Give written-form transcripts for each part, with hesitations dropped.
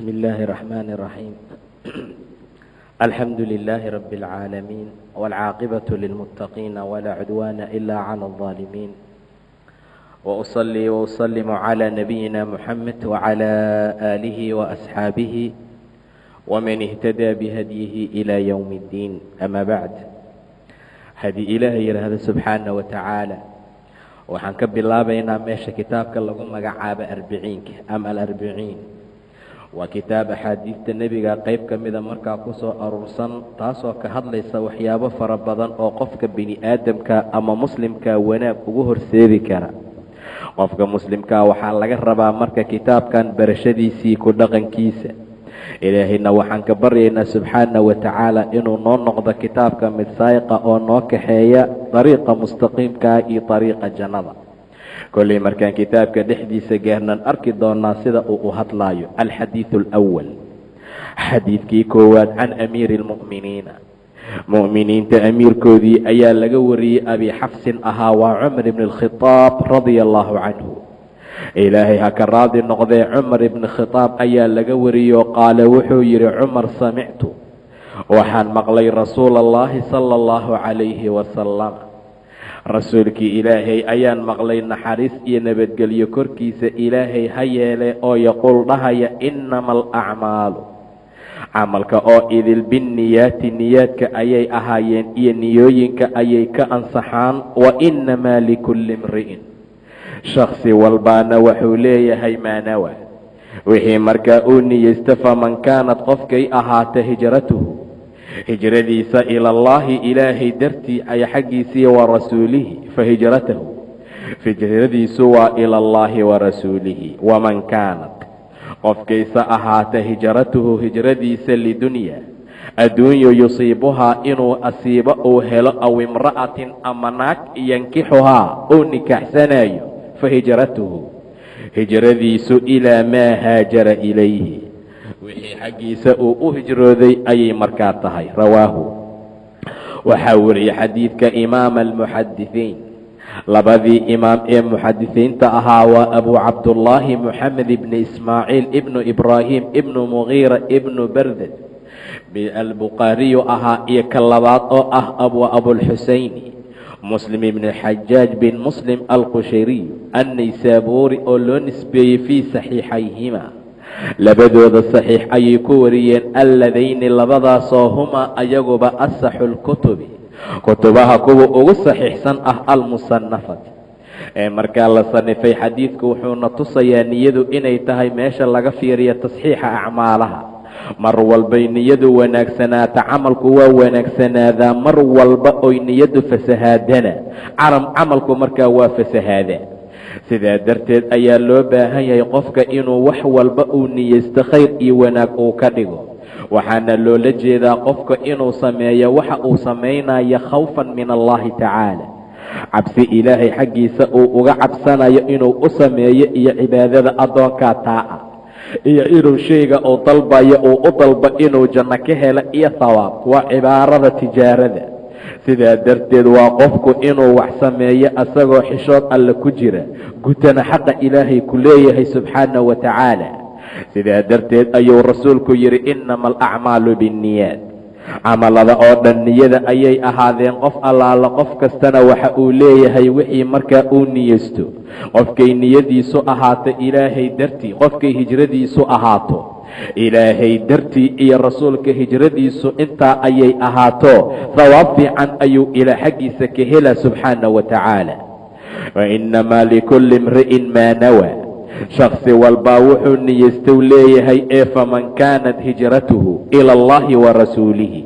بسم الله الرحمن الرحيم الحمد لله رب العالمين والعاقبة للمتقين ولا عدوان إلا على الظالمين وأصلي وأسلم على نبينا محمد وعلى آله وأصحابه ومن اهتدى بهديه إلى يوم الدين أما بعد هدي إلهي هذا سبحانه وتعالى waxaan ka bilaabaynaa meesha kitaabka lagu magacaabo arbiciinka ama al-arbiciin waa kitaab axaadiista nebiga qayb ka mida markaa ku soo aruursan taasoo ka hadlaysa waxyaabo fara badan oo qofka bini aadamka ama muslimka wanaag ugu horseedi kara qofka muslimka waxaa laga rabaa marka kitaabkan barashadiisii ku dhaqankiisa ilaahayna waxaan ka baryaynaa subxaana wa tacaala inuu noo noqdo kitaabka mid saa'iqa oo noo kaxeeya dariiqa mustaqiimka iyo dariiqa jannada kolley markaan kitaabka dhexdiisa gaarnan arki doonaa sida uu u hadlaayo alxadiidu alawal xadiidkii koowaad can amiiri lmu'miniina mu'miniinta amiirkoodii ayaa laga wariyey abi xafsin ahaa waa cumar ibn alkhitaab radia allahu canhu ilaahay ha ka raadi noqdee cumar ibni khitaab ayaa laga wariyey qaale wuxuu yidhi cumar samictu waxaan maqlay rasuula allahi sala allahu calayhi wasalam rasuulkii ilaahay ayaan maqlay naxariis iyo nabadgelyo korkiisa ilaahay ha yeele oo yaquul dhahaya innama alacmaalu camalka oo idil binniyaati niyaadka ayay ahaayeen iyo niyooyinka ayay ka ansaxaan wa innamaa likulli imri'in shaksi walbaana wuxuu leeyahay maa nawa wixii markaa uu niyeysta faman kaanad qofkay ahaata hijratuhu hijradiisa ilallaahi ilaahay dartii ay xaggiisii wa rasuulihi fa hijratahu hijradiisu waa ilallaahi wa rasuulihi waman kaanad qofkaysa ahaata hijratuhu hijradiisa lidunya adduunyo yusiibuhaa inuu asiibo uu helo aw imra'atin ama naag yankixuhaa uu nikaxsanayo fahijratuhu hijradiisu ilaa maa haajara ilayhi wixii xaggiisa uu u hijrooday ayay markaa tahay rawaahu waxaa wariyey xadiidka imaam almuxadisiin labadii imaam ee muxadisiinta ahaa waa abu cabdullaahi moxamed ibni ismaaciil ibnu ibraahim ibnu mugiira ibnu bardad albukhaariyu ahaa iyo ka labaad oo ah abulxuseyni muslim ibn xajaaj bin muslim alqushayriy annaysaabuuri oo loo nisbeeyey fii saxiixayhima labadooda saxiix ayay ku wariyeen alladayni labadaasoo humaa ayaguba asaxu lkutubi kutubaha kuwa ugu saxiixsan ah almusanafati ee markaa la sanifay xadiidku wuxuuna tusayaa niyadu inay tahay meesha laga fiiriyo tasxiixa acmaalaha mar walbay niyadu wanaagsanaata camalku waa wanaagsanaadaa mar walba oy niyadu fasahaadana camalku markaa waa fasahaadaa sidaa darteed ayaa loo baahan yahay qofka inuu wax walba uu niyeysto khayr iyo wanaag uu ka dhigo waxaana loola jeedaa qofka inuu sameeyo waxa uu samaynayo khawfan min allahi tacaala cabsi ilaahay xaggiisa uu uga cabsanayo inuu u sameeyo iyo cibaadada addoonkaa taaca iyo inuu shayga uu dalbayo uu u dalbo inuu janno ka helo iyo thawaab waa cibaarada tijaarada sidaa darteed waa qofku inuu wax sameeyo asagoo xishood alle ku jira gutana xaqa ilaahay ku leeyahay subxaana wa tacaala sidaa darteed ayuu rasuulku yidhi innama alacmaalu binniyaat camalada oo dhan niyada ayay ahaadeen qof allaala qof kastana waxa uu leeyahay wixii markaa uu niyeysto qofkay niyadiisu ahaato ilaahay dartii qofkay hijradiisu ahaato ilaahay dartii iyo rasuulka hijradiisu intaa ayay ahaato thawaab fiican ayuu ilaa xaggiisa ka helaa subxaana wa tacaala wa innamaa likulli imri'in maa nawaa shaksi walbaa wuxuu niyeystow leeyahay ee faman kaanat hijratuhu ila allahi wa rasuulihi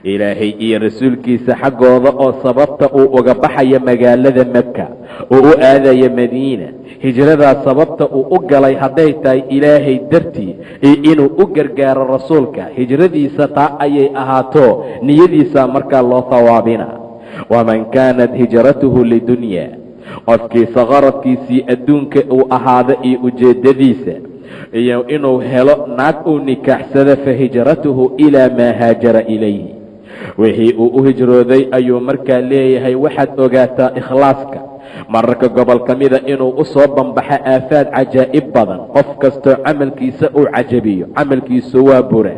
ilaahay iyo rasuulkiisa xaggooda oo sababta uu uga baxaya magaalada maka oo u aadaya madiina hijradaas sababta uu u galay hadday tahay ilaahay dartii iyo inuu u gargaaro rasuulka hijradiisa taa ayay ahaato niyadiisa markaa loo thawaabina waman kaanat hijratuhu lidunya qofkiisa qaradkiisii adduunka uu ahaada iyo ujeedadiisa iyo inuu helo naag uu nikaaxsado fa hijratuhu ilaa maa haajara ilayhi wixii uu u hijrooday ayuu markaa leeyahay waxaad ogaataa ikhlaaska mararka gobol ka mida inuu u soo banbaxo aafaad cajaa'ib badan. qof kastoo camalkiisa uu cajabiyo camalkiisu waa bura.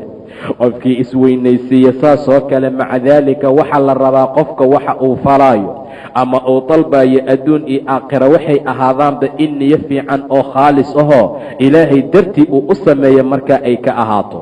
qofkii isweynaysiiya saas oo kale. maca daalika waxaa la rabaa qofka waxa uu falaayo ama uu dalbayo adduun iyo aakhira waxay ahaadaanba in niyo fiican oo khaalis ahoo ilaahay dartii uu u sameeyo markaa ay ka ahaato.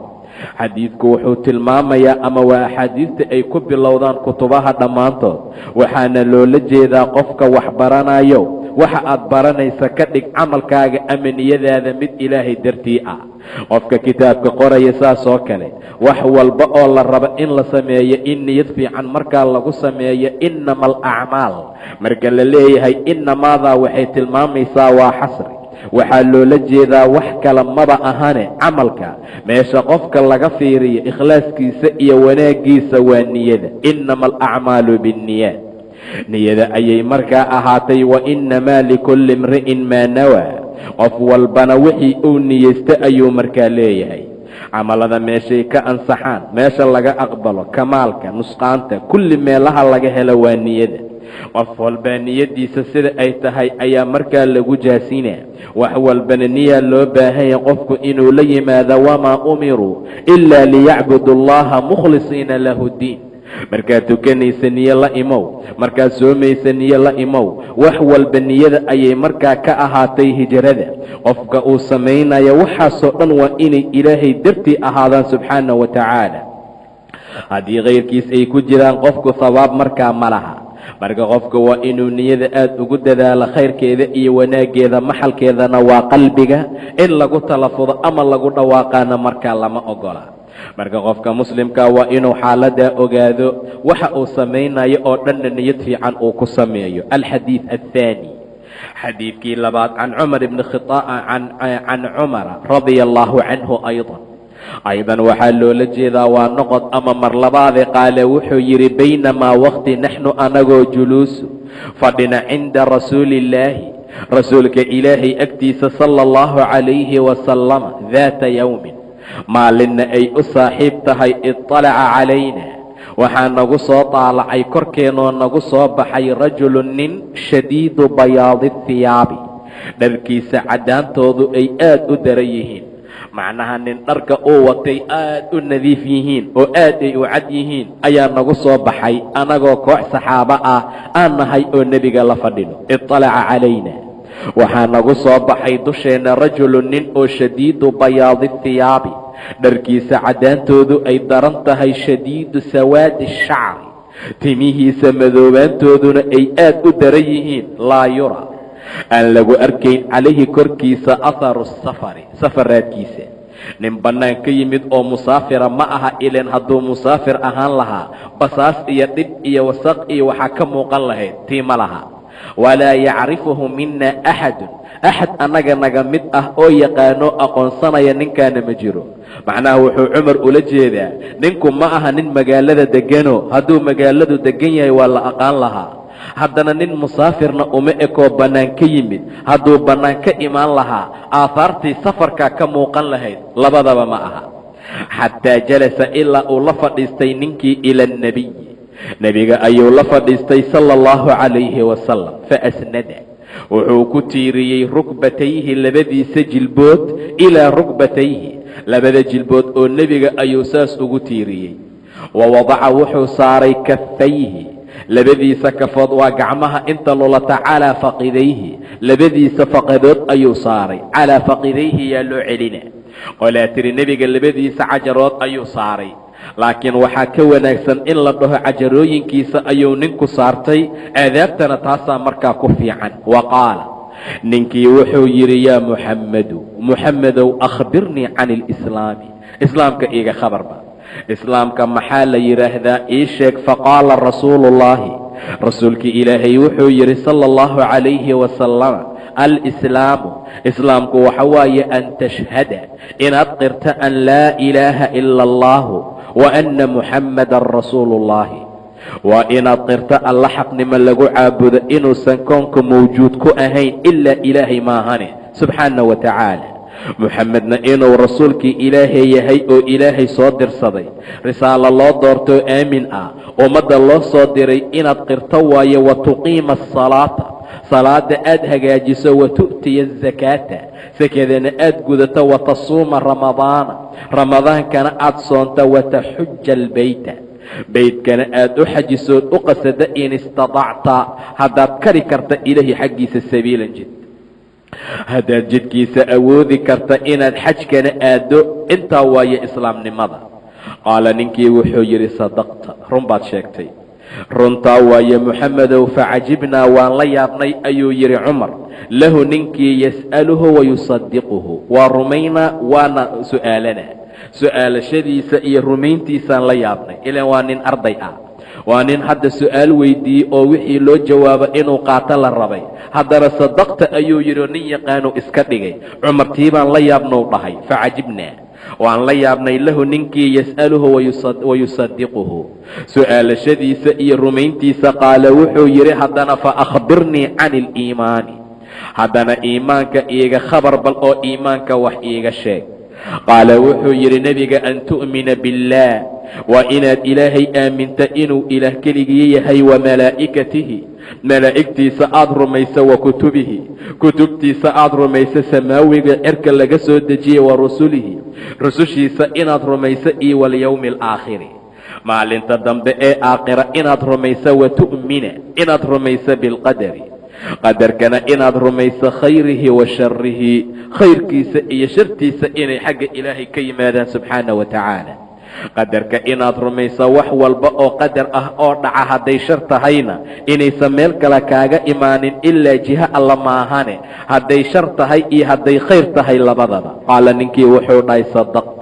xadiidku wuxuu tilmaamayaa ama waa axaadiista ay ku bilowdaan kutubaha dhammaantood, waxaana loola jeedaa qofka wax baranayo waxa aad baranaysa ka dhig camalkaaga ama niyadaada mid ilaahay dartii ah. qofka kitaabka qoraya saas oo kale wax walba oo la rabo in la sameeyo in niyad fiican markaa lagu sameeyo. inama alacmaal marka la leeyahay inamaadaa waxay tilmaamaysaa waa xasri, waxaa loola jeedaa wax kale maba ahane camalka meesha qofka laga fiiriyo ikhlaaskiisa iyo wanaagiisa waa niyada. inama alacmaalu binniyaat, niyada ayay markaa ahaatay. wa inamaa likulli imri'in maa nawaa, qof walbana wixii uu niyeysta ayuu markaa leeyahay. camalada meeshay ka ansaxaan, meesha laga aqbalo, kamaalka, nusqaanta, kulli meelaha laga helo waa niyada. qof walba niyadiisa sida ay tahay ayaa markaa lagu jaasinaa. wax walbana niyaa loo baahanya qofku inuu la yimaado. wamaa umiruu ilaa liyacbudu allaha mukhlisiina lahu ddiin. markaad tukanaysa niyo la imow, markaad soomaysa niyo la imow. wax walba niyada ayay markaa ka ahaatay hijrada. qofka uu samaynayo waxaasoo dhan waa inay ilaahay dartii ahaadaan subxaana wa tacaala. haddii kayrkiis ay ku jiraan qofku hawaab markaa ma laha. marka qofka waa inuu niyada aad ugu dadaalo khayrkeeda iyo wanaaggeeda. maxalkeedana waa qalbiga, in lagu talafudo ama lagu dhawaaqaana markaa lama ogola. marka qofka muslimka waa inuu xaaladaa ogaado, waxa uu samaynayo oo dhanna niyad fiican uu ku sameeyo. alxadiid athaani, xadiidkii labaad, can cumar ibni can cumara radia allahu canhu aydan waxaa loola jeedaa waa noqod ama mar labaade. qaale wuxuu yidhi baynamaa waqti naxnu anagoo juluusu fadhina cinda rasuulillaahi, rasuulka ilaahay agtiisa sala allahu calayhi wasalama, daata yowmin maalinna ay u saaxiib tahay. iطalaca calayna waxaa nagu soo taalacay korkeenoo nagu soo baxay rajulu nin shadiidu bayaadi hiyaabi, dharkiisa caddaantoodu ay aad u daran yihiin. macnaha nin dharka uu watay aad u nadiif yihiin oo aad ay u cad yihiin ayaa nagu soo baxay anagoo koox saxaabo ah aan nahay oo nebiga la fadhino. iطalaca calayna waxaa nagu soo baxay dusheenna rajulu nin oo shadiidu bayaadi hiyaabi, dharkiisa caddaantoodu ay daran tahay, shadiidu sawaadi shacri, timihiisa madoobaantooduna ay aad u daran yihiin. laa yura aan lagu arkayn calayhi korkiisa aharu safari, safaraadkiisa. nin bannaan ka yimid oo musaafira ma aha. ileen hadduu musaafir ahaan lahaa basaas iyo dhib iyo wasaq iyo waxaa ka muuqan lahayd, tii ma laha. walaa yacrifuhu mina axadun, axad annaga naga mid ah oo yaqaanoo aqoonsanaya ninkaana ma jiro. macnaha wuxuu cumar ula jeedaa ninku ma aha nin magaalada degano, hadduu magaaladu degan yahay waa la aqaan lahaa. haddana nin musaafirna uma ekoo bannaan ka yimid, hadduu bannaan ka imaan lahaa aahaartii safarkaa ka muuqan lahayd. labadaba ma aha. xataa jalasa ilaa uu la fadhiistay ninkii ila annebiy, nebiga ayuu la fadhiistay sala allahu calayhi wasalam. faasnada wuxuu ku tiiriyey rukbatayhi, labadiisa jilbood, ilaa rukbatayhi, labada jilbood oo nebiga ayuu saas ugu tiiriyey. wa wadaca wuxuu saaray kafayhi, labadiisa kafood waa gacmaha inta lulata, calaa faqidayhi, labadiisa faqadood ayuu saaray. calaa faqidayhi yaa loo celina. qolaa tiri nebiga labadiisa cajarood ayuu saaray, laakiin waxaa ka wanaagsan in la dhaho cajarooyinkiisa ayuu ninku saartay. aadaabtana taasaa markaa ku fiican. wa qaala, ninkii wuxuu yidhi, yaa muxammedow akhbirnii can ilislaami, islaamka iiga khabarba. islaamka maxaa la yidhaahdaa ii sheeg. faqaala rasuulullaahi, rasuulkii ilaahay wuxuu yidhi sala allahu calayhi wasalam, alislaamu, islaamku waxa waaye an tashhada, inaad qirta an laa ilaaha ila allahu wa anna muxammadan rasuulullaahi. waa inaad qirta alla xaqnimo lagu caabudo inuusan koonka mawjuud ku ahayn ilaa ilaahay maahane subxaana wa tacaala. muxamedna inuu rasuulkii ilaahay yahay oo ilaahay soo dirsaday, risaalo loo doortoo aamin ah, ummadda loo soo diray inaad qirto waayo. wa tuqiima asalaata, salaada aad hagaajiso, watu'tiya azakaata sakadana aad gudato, watasuuma ramadaankana aad soonto, wataxuja albeyta beydkana aad u xajisood u qasada, in istadacta haddaad kari karta ilaahi xaggiisa sabiilan jid, haddaad jidkiisa awoodi karta inaad xajkana aaddo. intaa waaye islaamnimada. qaala ninkii wuxuu yidhi sadaqta, run baad sheegtay, runtaa waaye muxamedow. facajibnaa waan la yaabnay ayuu yidhi cumar, lahu ninkii yas'aluhu wayusadiquhu, waa rumaynaa waana su'aalanaa. su'aalashadiisa iyo rumayntiisaan la yaabnay. ilan waa nin arday ah, waa nin hadda su'aal weydiiyey oo wixii loo jawaabo inuu qaato la rabay. haddana sadaqta ayuu yidhi oo nin yaqaanu iska dhigay. cumar tii baan la yaabnou dhahay. facajibnaa waan la yaabnay, lahu ninkii yas'aluhu wayusadiquhu, su'aalashadiisa iyo rumayntiisa. qaala wuxuu yidhi haddana, faakhbirnii can iliimaani, haddana iimaanka iiga khabar bal oo iimaanka wax iiga sheeg. qaala wuxuu yidhi nebiga, an tu'mina biاllaah, waa inaad ilaahay aaminta inuu ilaah keligii yahay, wa malaa'ikatihi, malaa'igtiisa aad rumayso, wa kutubihi, kutubtiisa aad rumayso samaawiga cirka laga soo dejiyey, wa rusulihi, rusushiisa inaad rumayso, iyo walyowmi alaakhiri, maalinta dambe ee aakhira inaad rumayso, wa tu'mina inaad rumayso bilqadari, qadarkana inaad rumayso, khayrihi wa sharihi, khayrkiisa iyo shartiisa inay xagga ilaahay ka yimaadaan subxaana wa tacaala. qadarka inaad rumayso wax walba oo qadar ah oo dhaca, hadday shar tahayna inaysan meel kale kaaga imaanin ilaa jiho alla maahane, hadday shar tahay iyo hadday khayr tahay labadaba. qaala ninkii wuxuu dhahay sadaqt,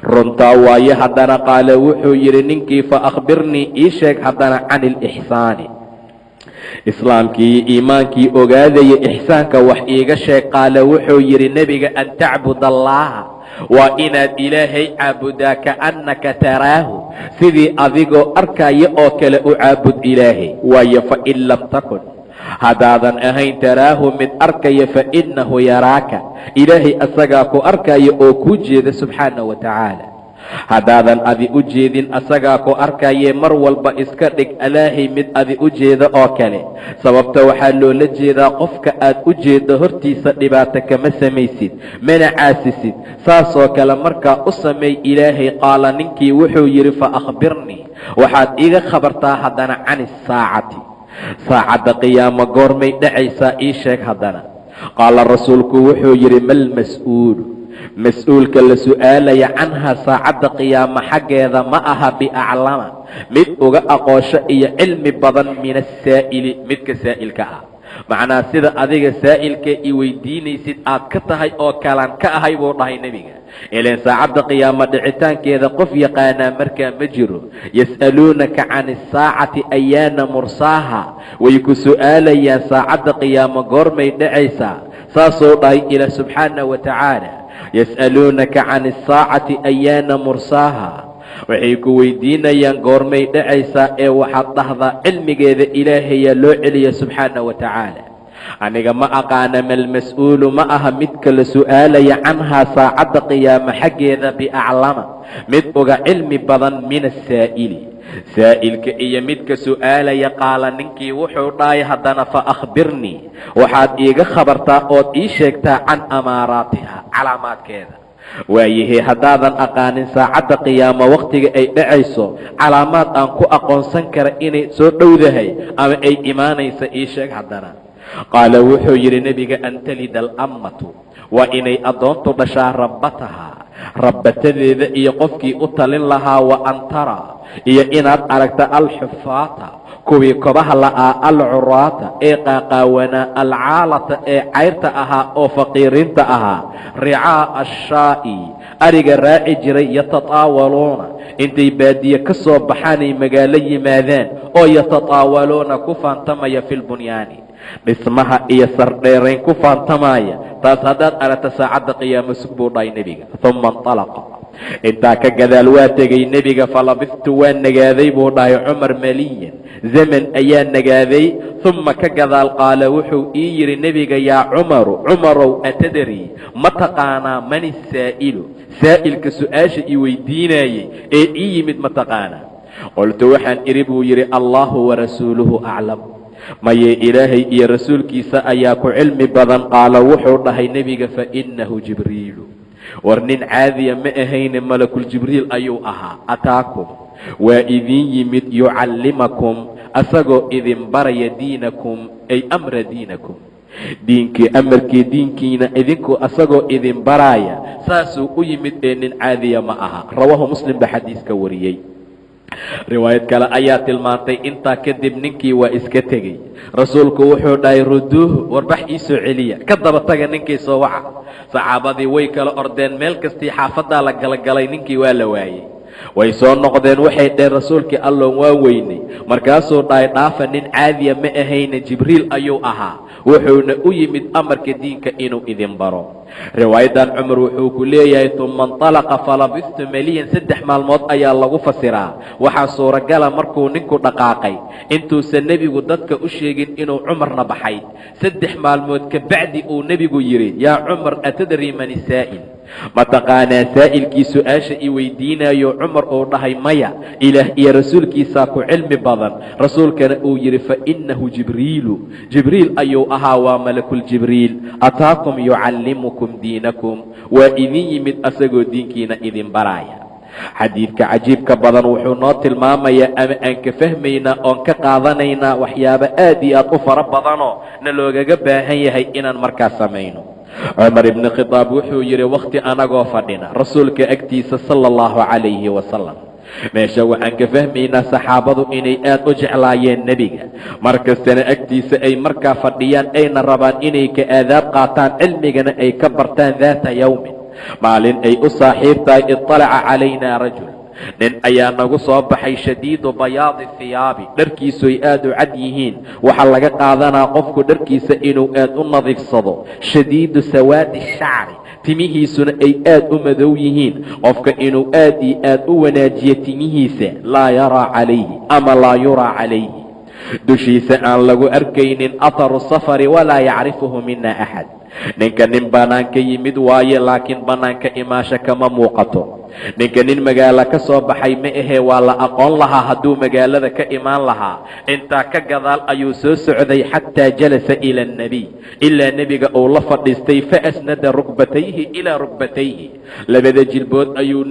runtaa waaye. haddana qaala wuxuu yidhi ninkii, faakhbirnii ii sheeg haddana can ilixsaani, islaamkii iyo iimaankii ogaadaya ixsaanka wax iiga sheeg. qaala wuxuu yidhi nebiga, an tacbud allaha, waa inaad ilaahay caabudaa, kaannaka taraahu, sidii adigoo arkaya oo kale u caabud ilaahay. waayo fain lam takun, haddaadan ahayn taraahu mid arkaya, fainahu yaraaka, ilaahay asagaa ku arkaya oo kuu jeeda subxaana wa tacaala. haddaadan adi u jeedin asagaa ku arkayee mar walba iska dhig ilaahay mid adi u jeeda oo kale. sababta waxaa loola jeedaa qofka aad u jeeddo hortiisa dhibaato kama samaysid, mana caasisid. saasoo kale markaa u sameey ilaahay. qaala ninkii wuxuu yidhi, faakhbirnii, waxaad iiga khabartaa haddana can isaacati, saacadda qiyaamo goormay dhacaysaa ii sheeg haddana. qaala rasuulku wuxuu yidhi, malmas-uulu, mas-uulka la su'aalaya canhaa saacadda qiyaamo xaggeeda ma aha biaclama, mid uga aqoonsho iyo cilmi badan min asaa'ili, midka saa'ilka ah. macnaa sida adiga saa'ilka i weydiinaysid aad ka tahay oo kalaan ka ahay buu dhahay nebiga. ilaan saacadda qiyaamo dhicitaankeeda qof yaqaanaa markaa ma jiro. yas'aluunaka can isaacati ayaana mursaaha, way ku su'aalayaan saacadda qiyaamo goormay dhacaysaa. saasuu dhahay ilaah subxaana wa tacaala. yas'aluunaka can isaacati ayaana mursaaha, waxay ku weydiinayaan goormay dhacaysaa, ee waxaad dhahdaa cilmigeeda ilaahayaa loo celiya subxaana wa tacaala. aniga ma aqaana, malmas-uulu ma aha midka la su'aalaya canhaa saacadda qiyaamo xaggeeda biaclama, mid uga cilmi badan min asaa'ili, saa'ilka iyo midka su'aalaya. qaala ninkii wuxuu dhahay haddana, faakhbirnii, waxaad iiga khabartaa ood ii sheegtaa can amaaraatiha, calaamaadkeeda. waayahee haddaadan aqaanin saacadda qiyaamo wakhtiga ay dhacayso, calaamaad aan ku aqoonsan kara inay soo dhowdahay ama ay imaanaysa ii sheeg haddana. qaala wuxuu yidhi nebiga, an talida alammatu, waa inay addoontu dhashaa rabbatahaa, rabbatadeeda iyo qofkii u talin lahaa. wa an taraa, iyo inaad aragta alxufaata, kuwii kobaha la'aa, alcuraata ee qaaqaawanaa, alcaalata ee cayrta ahaa oo faqiiriinta ahaa, ricaa ashaa'i, ariga raaci jiray, yatataawaluuna, intay baadiye ka soo baxaanay magaalo yimaadaan, oo yatataawaluuna ku faantamaya fi lbunyaani, dhismaha iyo sardheerayn ku faantamaya. taas haddaad aragta saacadda qiyaamo sug buu dhahay nebiga. uma inطalaqa, intaa ka gadaal waa tegey nebiga. falabistu waan nagaaday buu dhahay cumar maliyan, zaman ayaa nagaaday. uma ka gadaal qaala wuxuu ii yidhi nebiga, yaa cumaru, cumarow, atadrii, ma taqaanaa man isaa'ilu, saa'ilka su'aasha i weydiinaayey ee ii yimid ma taqaanaa? qoltu waxaan idhi buu yidhi, allaahu warasuuluhu aclam, maye ilaahay iyo rasuulkiisa ayaa ku cilmi badan. qaala wuxuu dhahay nebiga fainahu jibriilu, war nin caadiya ma ahayne malakul jibriil ayuu ahaa. ataakum waa idin yimid yucallimakum asagoo idin baraya diinakum ay amra diinakum, diinkii amarkii diinkiina idinku asagoo idin baraaya. saasuu u yimid ee nin caadiya ma aha. rawaahu muslim baa xadiiska wariyey. riwaayad kale ayaa tilmaantay intaa kadib ninkii waa iska tegey. rasuulku wuxuu dhahay ruduuhu, warbax ii soo celiya, ka daba taga ninkii soo waca. saxaabadii way kala ordeen, meel kastii xaafadaa la galagalay, ninkii waa la waayey. way soo noqdeen, waxay dhaheen rasuulkii alloon waa weynay. markaasuu dhahay dhaafa, nin caadiya ma ahayne jibriil ayuu ahaa, wuxuuna u yimid amarka diinka inuu idin baro. riwaayadan cumar wuxuu ku leeyahay uma inطalaqa falabistu maliyan, 3 maalmood ayaa lagu fasiraa. waxaa suuragala markuu ninku dhaqaaqay intuusan nebigu dadka u sheegin inuu cumarna baxay. 3 maalmood kabacdi uu nebigu yidhi yaa cumar atadri man saa'il, ma taqaanaa saa'ilkii su-aasha i weydiinayo? cumar uu dhahay maya, ilaah iyo rasuulkiisaa ku cilmi badan. rasuulkana uu yidhi fainahu jibriilu, jibriil ayuu ahaa, waa malakul jibriil. ataakum yucallimukum diinakum, waa idin yimid asagoo diinkiina idin baraaya. xadiidka cajiibka badan wuxuu noo tilmaamayaa ama aan ka fahmaynaa oon ka qaadanaynaa waxyaabo aad iyo aad u fara badanoo na loogaga baahan yahay inaan markaa samayno. cumar ibni khitaab wuxuu yidhi wakhti anagoo fadhina rasuulka agtiisa sala allahu calayhi wasalam, meesha waxaan ka fahmaynaa saxaabadu inay aad u jeclaayeen nebiga, markastana agtiisa ay markaa fadhiyaan ayna rabaan inay ka aadaab qaataan, cilmigana ay ka bartaan. daata yowmin, maalin ay u saaxiib tahay, iطalaca calaynaa rajul, nin ayaa nagu soo baxay shadiidu bayaadi hiyaabi, dharkiisuay aad u cad yihiin. waxaa laga qaadanaa qofku dharkiisa inuu aad u nadiifsado. shadiidu sawaadi shacri, timihiisuna ay aad u madow yihiin. qofka inuu aad iyo aad u wanaajiyo timihiisa. laa yaraa calayhi ama laa yuraa calayhi, dushiisa aan lagu arkaynin atharu safari walaa yacrifuhu mina axad. ninka nin bannaanka yimid waaye, laakiin bannaanka imaasha kama muuqato. ninka nin magaalo ka soo baxay ma ahee, waa la aqoon lahaa hadduu magaalada ka imaan lahaa. intaa ka gadaal ayuu soo socday xataa jalasa ila annebiy, ilaa nebiga uu la fadhiistay. faasnada rukbatayhi ilaa rukbatayhi, labada jilbood ayuu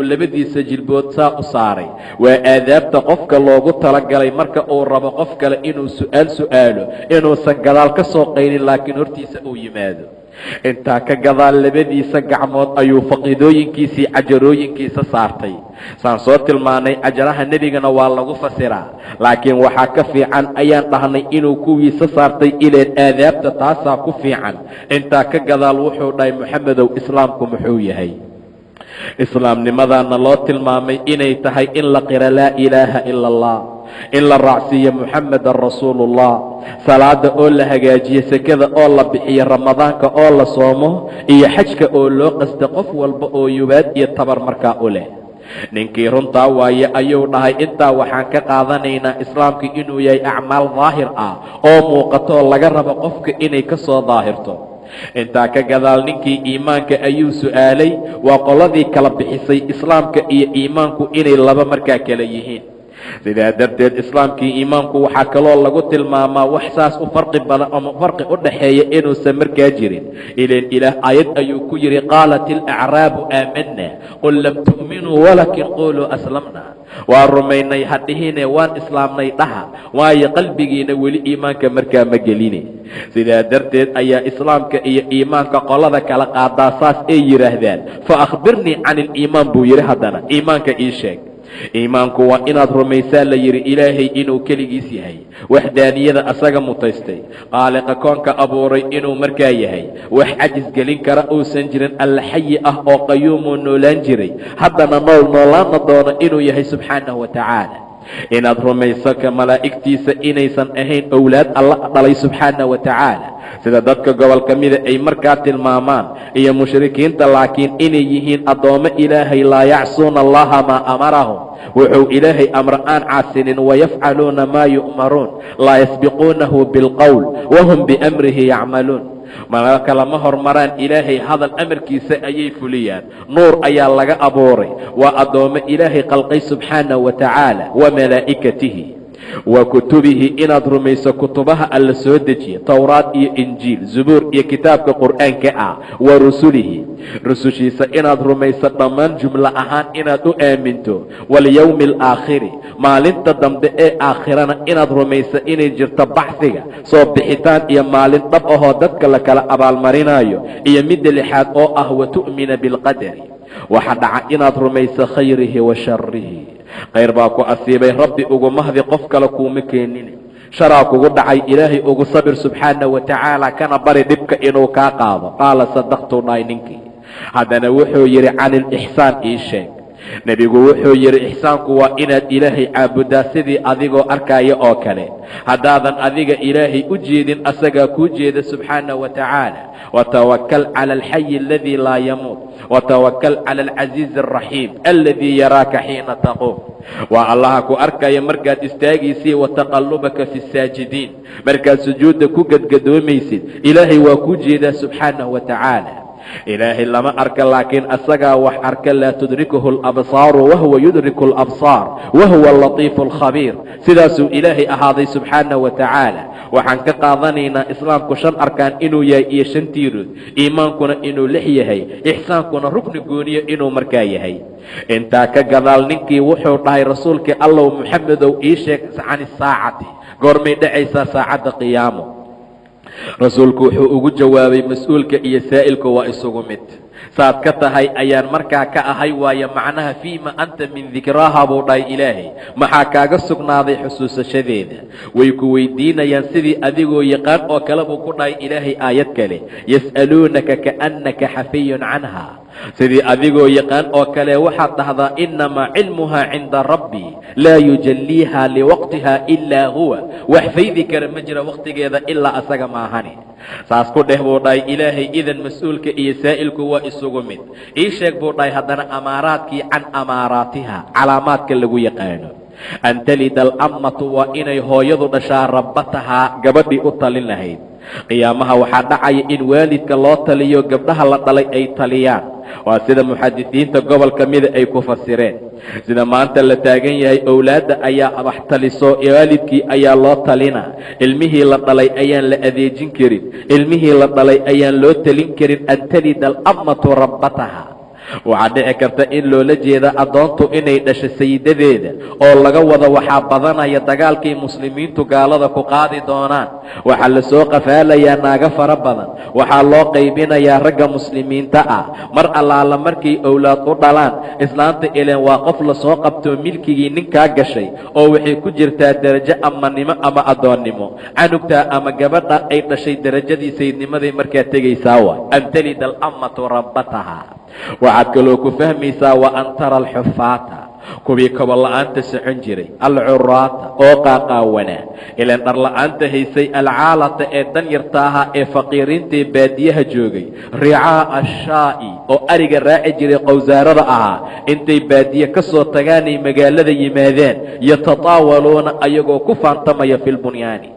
labadiisa jilbood saa u saaray. waa aadaabta qofka loogu talagalay marka uu rabo qof kale inuu su'aalo inuusan gadaal ka soo qaynin, laakiin hortiisa uu yimaado. intaa ka gadaal labadiisa gacmood ayuu faqidooyinkiisii cajarooyinkiisa saartay. saan soo tilmaanay cajaraha nebigana waa lagu fasiraa, laakiin waxaa ka fiican ayaan dhahnay inuu kuwiisa saartay, ileen aadaabta taasaa ku fiican. intaa ka gadaal wuxuu dhahay moxamedow, islaamku muxuu yahay? islaamnimadaana loo tilmaamay inay tahay in la qira laa ilaaha ila allah, in la raacsiiyo muxamedan rasuulullah, salaada oo la hagaajiyo, sekada oo la bixiyo, ramadaanka oo la soomo, iyo xajka oo loo qasta qof walba oo yubaad iyo tabar markaa u leh. ninkii runtaa waaye ayuu dhahay intaa waxaan ka qaadanaynaa islaamka inuu yahay acmaal daahir ah oo muuqato oo laga rabo qofka inay ka soo daahirto. intaa ka gadaal ninkii iimaanka ayuu su'aalay. waa qoladii kala bixisay islaamka iyo iimaanku inay laba markaa kala yihiin. sidaa darteed islaamkii iimaanku waxaa kaloo lagu tilmaamaa wax saas u farqi badan ama farqi u dhaxeeya inuusan markaa jirin. ileen ilaah aayad ayuu ku yidhi qaalat ilacraabu aamanna qul lam tu'minuu walakin quluu aslamna, waan rumaynay hadhihine waan islaamnay dhaha, waayo qalbigiina weli iimaanka markaa ma geline. sidaa darteed ayaa islaamka iyo iimaanka qolada kala qaadaa saas ay yidhaahdaan. fa akhbirnii can iliimaan buu yidhi, haddana iimaanka ii sheeg. iimaanku waa inaad rumaysaa la yidhi ilaahay inuu keligiis yahay, waxdaaniyada asaga mutaystay, qaaliqa koonka abuuray inuu markaa yahay, wax cajis gelin kara uusan jirin, alla xayi ah oo qayuumoo noolaan jiray, haddana noolaana doono inuu yahay subxaanahu wa tacaala. inaad rumayso ka malaa'igtiisa inaysan ahayn owlaad alla dhalay subxaanahu wa tacaala sida dadka gobol ka mida ay markaa tilmaamaan, iyo mushrikiinta, laakiin inay yihiin addoommo ilaahay, laa yacsuuna allaha maa amarahum, wuxuu ilaahay amra aan caasinin, wayafcaluuna maa yu'maruun, laa yasbiquunahu bilqowl wahum biamrihi yacmaluun. malaka lama hormaraan ilaahay, hadal amarkiisa ayay fuliyaan. nuur ayaa laga abuuray, waa addoommo ilaahay qalqay subxaanahu wa tacaala wa malaa'ikatihi. وكتبه إناد رميس كتبها ألا سودجي توراة إيه إنجيل زبور إيه كتاب قرآن كأ ورسله رسوشيس إناد رميس ضمان جملة أهان إناد آمنتو واليوم الآخر ما لنت ضمد إيه آخرنا إناد رميس إني جرت بحثك صوب بحيطان إيه ما لنت طبقه ددك لك لأبال مرينايو إيه مد لحاد وتؤمن بالقدر وحدع إناد رميس خيره وشره خير باكو أسيبي ربي أغو مهدي قفك لكو مكينين شراكو قدعي إلهي أغو صبر سبحانه وتعالى كان بري دبك إنو كاقاض قال صدقتو ناينينكي هذا نوحو يري عن الإحسان إيشيك نبيغو وحو يري إحسانكو وإناد إلهي عابدا سيدي أذيغو أركاي أوكالي هذا أذيغ إلهي أجيد أساقا كوجيد سبحانه وتعالى وتوكل على الحي الذي لا يموت وتوكل على العزيز الرحيم الذي يراك حين تقوم والله كو أركاي مركات استاغيسي وتقلبك في الساجدين مركات سجودك قد قدوميسي إلهي وكوجيد سبحانه وتعالى إلهي لما أركا لكن أسقى وحركا لا تدركه الأبصار وهو يدرك الأبصار وهو اللطيف الخبير سداسو إلهي أهاضي سبحانه وتعالى وحنك قاضنينا إسلام كشان أركان إنو يا شنتيرو إيمان كنا إنو لحيهي إحسان كنا ركن قونية إنو مركايهي انتا كقضال ننكي وحو طاي رسولك الله محمد وإيشك عن الساعة قرمي دعيسا ساعة قيامه رسولك وحو ugu jawaabay mas'uulka iyo saa'ilku waa isugu mid saad ka tahay ayaan markaa ka ahay waaya macnaha fiima anta min dhikraha buu dhahay ilaahay maxaa kaaga sugnaaday xusuusashadeeda way ku weydiinayaan sidii adigoo yaqaan oo kale buu ku dhahay ilaahay aayad kale yas'aluunaka ka'annaka xafiyun canha sidii adigoo yaqaan oo kale waxaad dhahdaa inamaa cilmuhaa cinda rabbi laa yujalliiha liwaqtiha ilaa huwa wax faydi kara ma jira waqtigeeda ilaa asaga maahani saas ku dheh buu dhahay ilaahay idan mas-uulka iyo saa'ilku waa isugu mid ii sheeg buu dhahay haddana amaaraadkii can amaaraatiha calaamaadka lagu yaqaano an talida alammatu waa inay hooyadu dhashaa rabbatahaa gabadhii u talin lahayd qiyaamaha waxaa dhacaya in waalidka loo taliyo gabdhaha la dhalay ay taliyaan waa sida muxadisiinta gobolka mida ay ku fasireen sida maanta la taagan yahay owlaadda ayaa wax taliso waalidkii ayaa loo talina ilmihii la dhalay ayaan la adeejin karin ilmihii la dhalay ayaan loo talin karin an talida alammatu rabbataha waxaa dhici karta in loola jeeda addoontu inay dhasho sayidadeeda oo laga wado waxaa badanaya dagaalkii muslimiintu gaalada ku qaadi doonaan waxaa la soo qafaalayaa naaga fara badan waxaa loo qaybinayaa ragga muslimiinta ah mar allaala markay owlaad u dhalaan islaanta ileen waa qof lasoo qabto milkigii ninkaa gashay oo waxay ku jirtaa darajo amanimo ama addoonnimo canugtaa ama gabadha ay dhashay darajadii sayidnimaday markaa tegaysaa waay an talida alammatu rabbataha waxaad kaloo ku fahmaysaa wa an tara alxufaata kuwii kaba la'aanta socon jiray alcuraata oo qaaqaawanaa ilaan dhar la'aanta haysay alcaalata ee danyarta ahaa ee faqiiriintaee baadiyaha joogay ricaa ashaa'i oo ariga raaci jiray qowsaarada ahaa intay baadiye ka soo tagaanay magaalada yimaadeen yatataawaluuna ayagoo ku faantamaya filbunyaani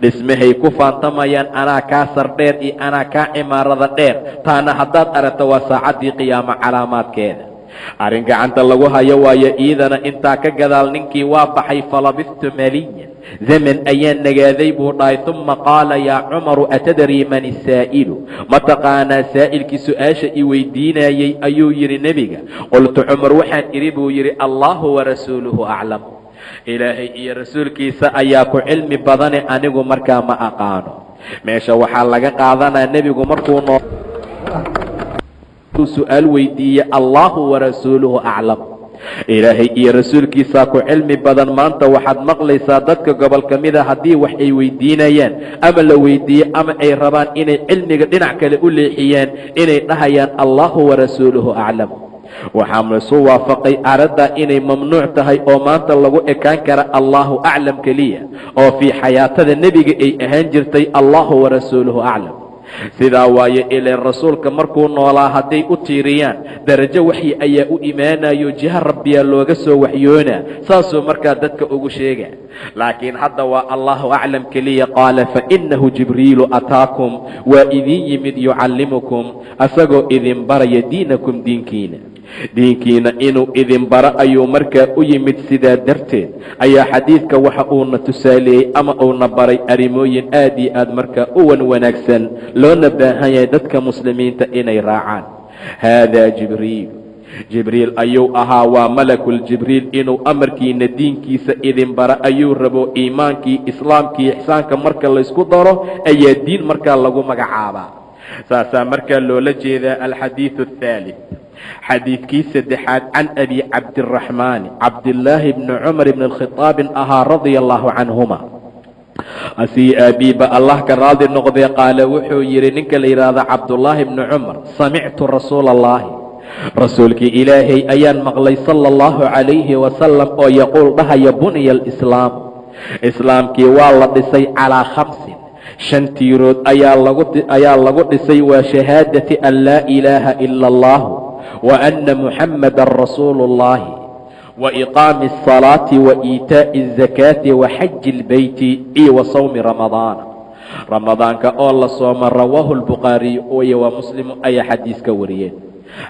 dhismahay ku faantamayaan anaa kaa sardheer iyo anaa kaa cimaarada dheer taana haddaad aragto waa saacaddii qiyaamo calaamaadkeeda arrin gacanta lagu hayo waayo iidana intaa ka gadaal ninkii waa baxay falabistu maliyan zaman ayaan nagaaday buu dhahay uma qaala yaa cumaru atadrii man isaa'ilu ma taqaanaa saa'ilkii su-aasha i weydiinayey ayuu yidhi nebiga qultu cumar waxaan idhi buu yidhi allahu warasuuluhu aclam ilaahay iyo rasuulkiisa ayaa ku cilmi badane anigu markaa ma aqaano meesha waxaa laga qaadanaa nebigu markuu su-aal weydiiye allahu warasuuluhu aclam ilaahay iyo rasuulkiisaa ku cilmi badan maanta waxaad maqlaysaa dadka gobol ka mida haddii wax ay weydiinayaan ama la weydiiye ama ay rabaan inay cilmiga dhinac kale u leexiyaan inay dhahayaan allahu warasuuluhu aclam waxaa lasu waafaqay araddaa inay mamnuuc tahay oo maanta lagu ekaan kara allahu aclam keliya oo fii xayaatada nebiga ay ahaan jirtay allahu warasuuluhu aclam sidaa waaye ileen rasuulka markuu noolaa hadday u tiiriyaan darajo waxyi ayaa u imaanayo jiha rabbiyaa looga soo waxyoonaa saasuu markaa dadka ugu sheega laakiin hadda waa allahu aclam keliya qaala fainahu jibriilu ataakum waa idin yimid yucallimukum asagoo idin baraya diinakum diinkiina diinkiina inuu idin baro ayuu markaa u yimid. sidaa darteed ayaa xadiidka waxa uuna tusaaleeyey ama uuna baray arrimooyin aad iyo aad markaa u wanaagsan loona baahan yahay dadka muslimiinta inay raacaan. haadaa jibriil ayuu ahaa, waa malakul jibriil, inuu amarkiina diinkiisa idin bara ayuu rabo. iimaankii, islaamkii, ixsaanka marka laysku daro ayaa diin markaa lagu magacaabaa. saasaa markaa loola jeedaa. alxadiidu athaalith, xadiidkii saddexaad, can abi cabdiraxmaani cabdillaahi bni cumar bni alkhitaabin ahaa radia allahu canhuma. asii aabiiba allah ka raadi noqdee, qaala wuxuu yidhi ninka la yidhaahda cabdullaahi bni cumar, samictu rasuula allahi, rasuulkii ilaahay ayaan maqlay sala allahu calayhi wasalam oo yaquul dhahaya, buniya alislaamu, islaamkii waa la dhisay calaa 5 5 tiirood ayaa lagu dhisay. waa shahaadati an laa ilaaha ila allahu wa anna muxammadan rasuulu llahi wa iqaami asalaati wa iitaa'i azakaati wa xaji ilbeyti iyo wa sawmi ramadaana. ramadaanka oo la sooma, rawaahu lbukhaariyu iyo wa muslimu ayaa xadiiska wariyeen.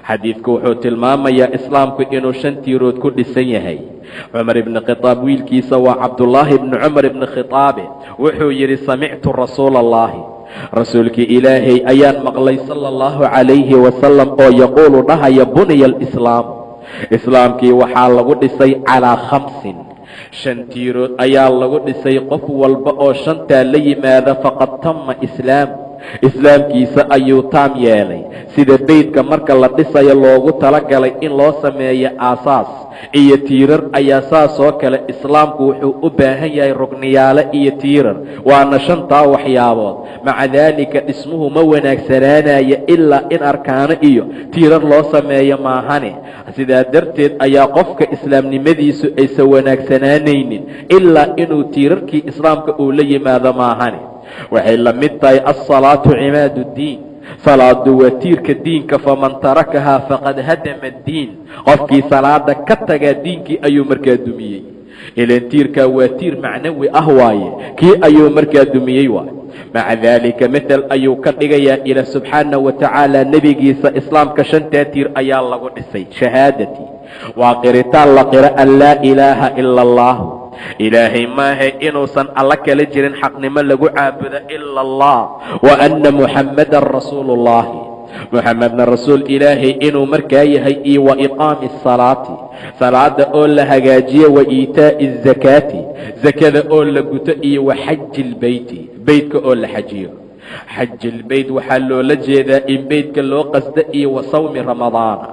xadiidku wuxuu tilmaamayaa islaamku inuu 5 tiirood ku dhisan yahay. cumar ibni khitaab wiilkiisa waa cabdullaahi ibni cumar ibni khitaabe wuxuu yidhi, samictu rasuula allahi, rasuulkii ilaahay ayaan maqlay sala allahu calayhi wasalam oo yaquulu dhahaya, buniya alislaamu, islaamkii waxaa lagu dhisay calaa 5 5 tiirood ayaa lagu dhisay. qof walba oo 5taa la yimaada faqad tama islaamu, islaamkiisa ayuu taam yeelay. sida beydka marka la dhisayo loogu talagalay in loo sameeyo aasaas iyo tiirar ayaa saasoo kale islaamku wuxuu u baahan yahay rugniyaale iyo tiirar, waana 5taa waxyaabood. maca daalika dhismuhu ma wanaagsanaanaya ilaa in arkaano iyo tiirar loo sameeyo maahane. sidaa darteed ayaa qofka islaamnimadiisu aysan wanaagsanaanaynin ilaa inuu tiirarkii islaamka uu la yimaado maahane. waxay la mid tahay alsalaatu cimaadu ddiin, salaadu waa tiirka diinka, faman tarakahaa faqad hadama addiin, qofkii salaada ka tagaa diinkii ayuu markaa dumiyey. ilan tiirkaa waa tiir macnawi ah waaye, kii ayuu markaa dumiyey waaye. maca daalika mathal ayuu ka dhigayaa ilaah subxaana wa tacaala nebigiisa. islaamka 5taa tiir ayaa lagu dhisay. shahaadati waa qiritaan la qira an laa ilaaha ila allahu, ilaahay maahe inuusan alla kala jirin xaqnimo lagu caabudo ila allah, wa anna muxammadan rasuulu llahi, muxamedna rasuul ilaahay inuu markaa yahay, iyo wa iqaami asalaati, salaada oo la hagaajiyo, wa iitaa'i azakaati, zakada oo la guto, iyo wa xaji ilbeyti, beytka oo la xajiyo. xaji ilbeyt waxaa loola jeedaa in beytka loo qasdo, iyo wa sawmi ramadaana,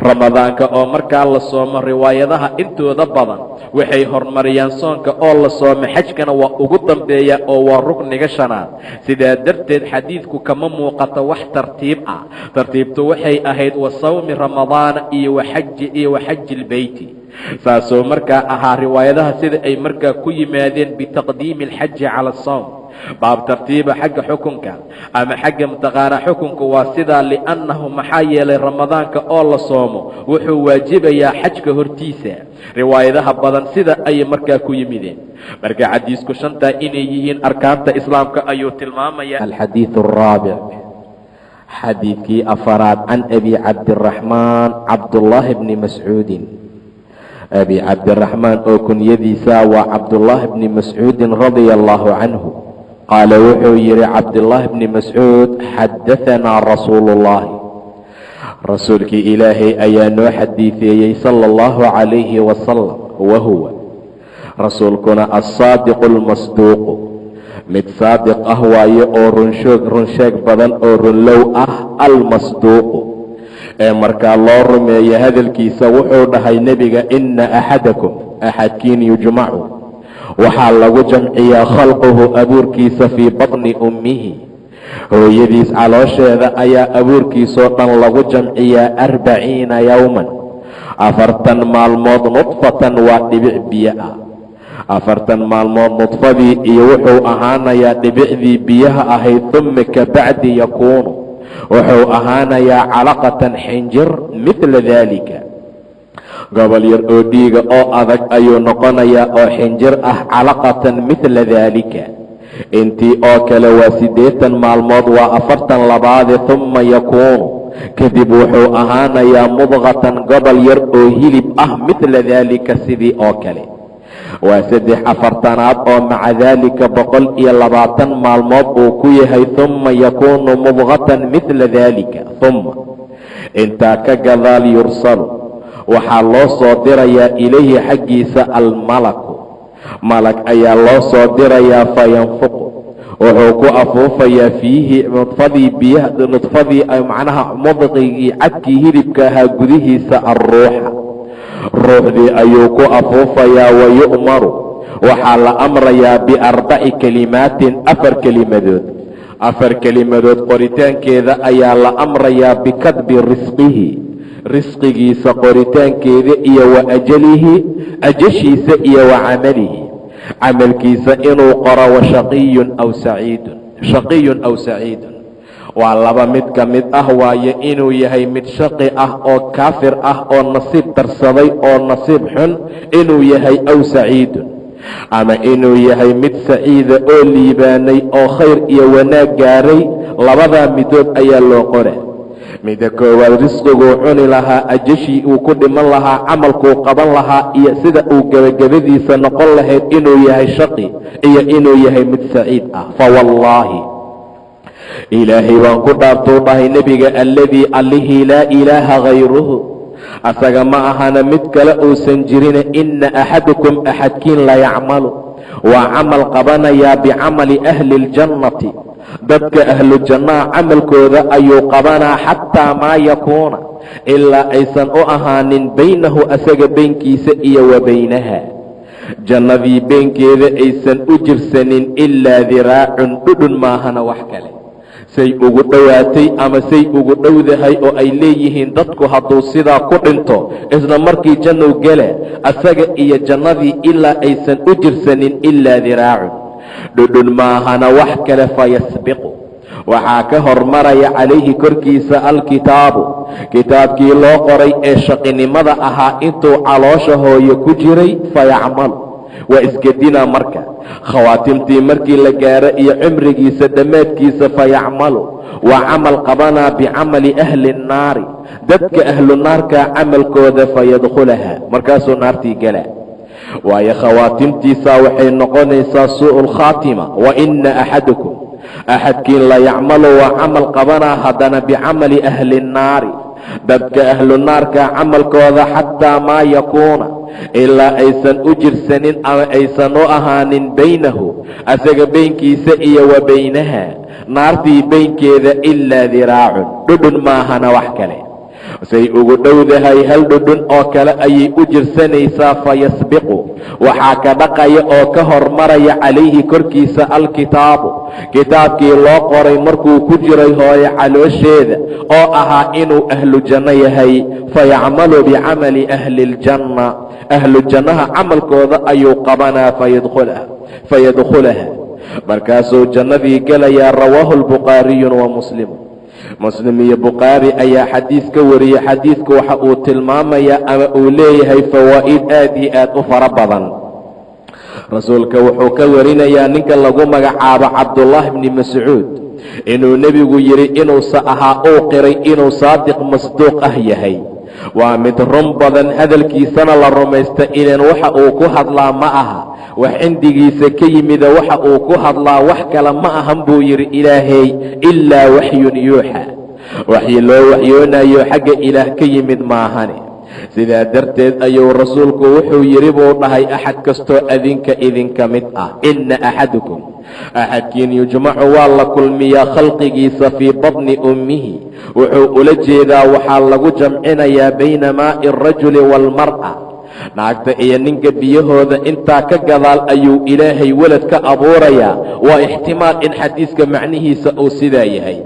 ramadaanka oo markaa la soomo. riwaayadaha intooda badan waxay horumariyaan soonka oo la soomo, xajkana waa ugu dambeeya oo waa rukniga 5aad. sidaa darteed xadiidku kama muuqato wax tartiib ah. tartiibtu waxay ahayd wa sawmi ramadaana iyo wa xaji ilbeyti. saasoo markaa ahaa riwaayadaha sida ay markaa ku yimaadeen bitaqdiimi alxaji cala asawm. baab tartiiba xagga xukunka ama xagga mataqaanaa xukunka waa sidaa, liannahu maxaa yeelay ramadaanka oo la soomo wuxuu waajibayaa xajka hortiisa. riwaayadaha badan sida ayay markaa ku yimideen. marka xadiisku 5taa inay yihiin arkaanta islaamka ayuu tilmaamaya. alxadiidu araabic, xadiidkii 4aad, can abi cabdiraxmaan cabdullaahi bni mascuudin. abi cabdiraxmaan oo kunyadiisa waa cabdullaahi bni mascuudin radia allahu canhu. qaala wuxuu yidhi cabdullaahi bni mascuud, xadaanaa rasuulu llaahi, rasuulkii ilaahay ayaa noo xadiiثeeyey sala allahu calayhi wasalam, wa huwa rasuulkuna alsaadiqu almasduuqu, mid saadiq ah waaye oo runsheeg badan oo runlow ah, almasduuqu ee markaa loo rumeeya hadalkiisa. wuxuu dhahay nebiga, ina axadakum, axadkiin yujmacu waxaa lagu jamciyaa khalquhu, abuurkiisa, fii batni ummihi, hooyadiis caloosheeda ayaa abuurkiisoo dhan lagu jamciyaa 40 yowman, 40 maalmood, nudfatan waa dhibic biyo ah. 40 maalmood nudfadii iyo wuxuu ahaanayaa dhibicdii biyaha ahayd. uma kabacdi yakuunu wuxuu ahaanayaa calaqatan xinjir, midla daalika, gobol yar oo dhiiga oo adag ayuu noqonayaa oo xinjir ah. calaqatan midla daalika, intii oo kale waa 80 maalmood, waa 40 labaade. uma yakuunu kadib wuxuu ahaanayaa mudqatan gobol yar oo hilib ah midla daalika sidii oo kale. waa 4aad oo maca daalika 120 maalmood uu ku yahay. uma yakuunu mudqatan midla daalika. uma intaa ka gadaal yursalu waxaa loo soo dirayaa ilayhi xaggiisa almalaku, malag ayaa loo soo dirayaa. fayanfuqu wuxuu ku afuufayaa fiihi nudfadii macnaha mudqigii cadkii hilibka ahaa gudihiisa alruuxa, ruuxdii ayuu ku afuufayaa. wayu'maru waxaa la amrayaa b4 kelimaatin 4 kelimadood qoritaankeeda ayaa la amrayaa. bikadbi risqihi risqigiisa qoritaankeeda iyo wa ajalihi ajashiisa iyo wa camalihi camalkiisa inuu qoro. wa shaqiyun aw saciidun waa laba mid ka mid ah waaye inuu yahay mid shaqi ah oo kaafir ah oo nasiib darsaday oo nasiib xun inuu yahay. aw saciidun ama inuu yahay mid saciida oo liibaanay oo khayr iyo wanaag gaaray. labadaa midood ayaa loo qora. mida koowaad risqiguu cuni lahaa, ajashii uu ku dhiman lahaa, camalkuu qaban lahaa iyo sida uu gebagabadiisa noqon lahayd inuu yahay shaqi iyo inuu yahay mid saciid ah. fawallaahi ilaahay baan ku dhaartuu dhahay nebiga, alladii allihii laa ilaaha hayruhu asaga ma ahana mid kale uusan jirine. ina axadukum axadkiin la yacmalu waa camal qabanayaa bicamali ahli اljannati dadka ahlu jannaha camalkooda ayuu qabanaa. xataa maa yakuuna ilaa aysan u ahaanin baynahu asaga beenkiisa iyo wa baynaha jannadii beenkeeda aysan u jirsanin ilaa diraacun dhudhun maahana wax kale. say ugu dhowaatay ama say ugu dhowdahay oo ay leeyihiin dadku hadduu sidaa ku dhinto isla markii jannow gela asaga iyo jannadii ilaa aysan u jirsanin ilaa diraacun dhudhun maahana wax kale. fayasbiqu waxaa ka hormaraya calayhi korkiisa alkitaabu kitaabkii loo qoray ee shaqinimada ahaa intuu caloosha hooye ku jiray. fayacmalu waa isgedinaa marka khawaatimtii markii la gaaro iyo cimrigiisa dhammaadkiisa. fayacmalu waa camal qabanaa bicamali ahli nnaari dadka ahlu naarka camalkooda. fayadkhulaha markaasuu naartii gala. waayo khawaatimtiisaa waxay noqonaysaa suu'u lkhaatima. wa ina axadukum axadkiin la yacmalu waa camal qabanaa haddana bicamali ahli nnaari dadka ahlu naarka camalkooda. xataa maa yakuuna ilaa aysan u jirsanin ama aysan u ahaanin baynahu asaga beynkiisa iyo wa baynaha naartii beynkeeda ilaa diraacun dhudhun maahana wax kale. say ugu dhowdahay hal dhudhun oo kale ayay u jirsanaysaa. fayasbiqu waxaa ka dhaqaya oo ka hormaraya calayhi korkiisa alkitaabu kitaabkii loo qoray markuu ku jiray hooye caloosheeda oo ahaa inuu ahlu janno yahay. fayacmalu bicamali ahli ljanna ahlu jannaha camalkooda ayuu qabanaa. fayadkhulaha markaasuu jannadii gelayaa. rawaahu lbukhaariyu wa muslimu muslim iyo bukhaari ayaa xadiis ka wariyey. xadiidku waxa uu tilmaamayaa ama uu leeyahay fawaa'id aad iyo aad u fara badan. rasuulka wuxuu ka warinayaa ninka lagu magacaabo cabdullaahi bni mascuud inuu nebigu yidhi inuusa ahaa uu qiray inuu saadiq masduuq ah yahay. waa mid run badan hadalkiisana la rumaysta ilan waxa uu ku hadlaa ma aha wax cindigiisa ka yimida waxa uu ku hadlaa wax kale ma ahan buu yidhi ilaahay ilaa waxyun yuuxa waxyi loo waxyoonayo xagga ilaah ka yimid maahane. sidaa darteed ayuu rasuulku wuxuu yidhi buu dhahay axad kastoo idinka mid ah. ina axadukum axadkiin yujmacu waa la kulmiyaa khalqigiisa fii badni ummihi wuxuu ula jeedaa waxaa lagu jamcinayaa bayna maa'i arajuli waalmar'a naagta iyo ninka biyahooda intaa ka gadaal ayuu ilaahay welad ka abuurayaa. waa ixtimaal in xadiiska macnihiisa uu sidaa yahay.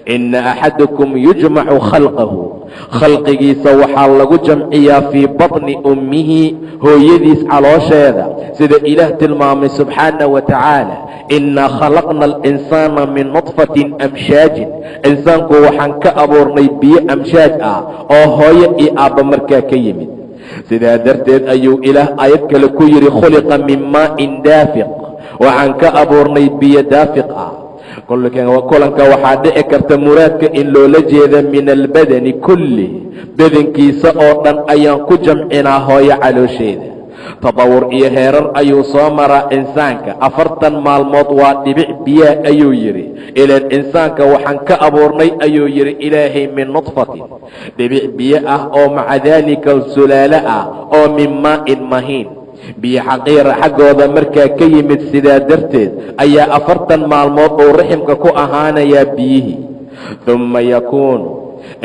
ina axadukum yujmacu khalqahu khalqigiisa waxaa lagu jamciyaa fii badni ummihi hooyadiis caloosheeda sida ilaah tilmaamay subxaana wa tacaala. inaa khalaqna alinsaana min nudfatin amshaajin insaanku waxaan ka abuurnay biyo amshaaj ah oo hooyo iyo aabba markaa ka yimid. sidaa darteed ayuu ilaah aayad kale ku yidhi khuliqa min maa'in daafiq waxaan ka abuurnay biyo daafiq ah. kulanka waxaa dhici karta muraadka in loola jeeda min albadani kulli badankiisa oo dhan ayaan ku jamcinaa hooyo caloosheeda. tadawur iyo heerar ayuu soo maraa insaanka. 40 maalmood waa dhibic biyaa ayuu yidhi. ilaan insaanka waxaan ka abuurnay ayuu yidhi ilaahay min nudfatin, dhibic biyo ah oo maca daalika sulaalo ah oo min maa'in mahiin, biyo xaqiira xaggooda markaa ka yimid. sidaa darteed ayaa 40 maalmood uu raximka ku ahaanayaa biyihii. uma yakuunu,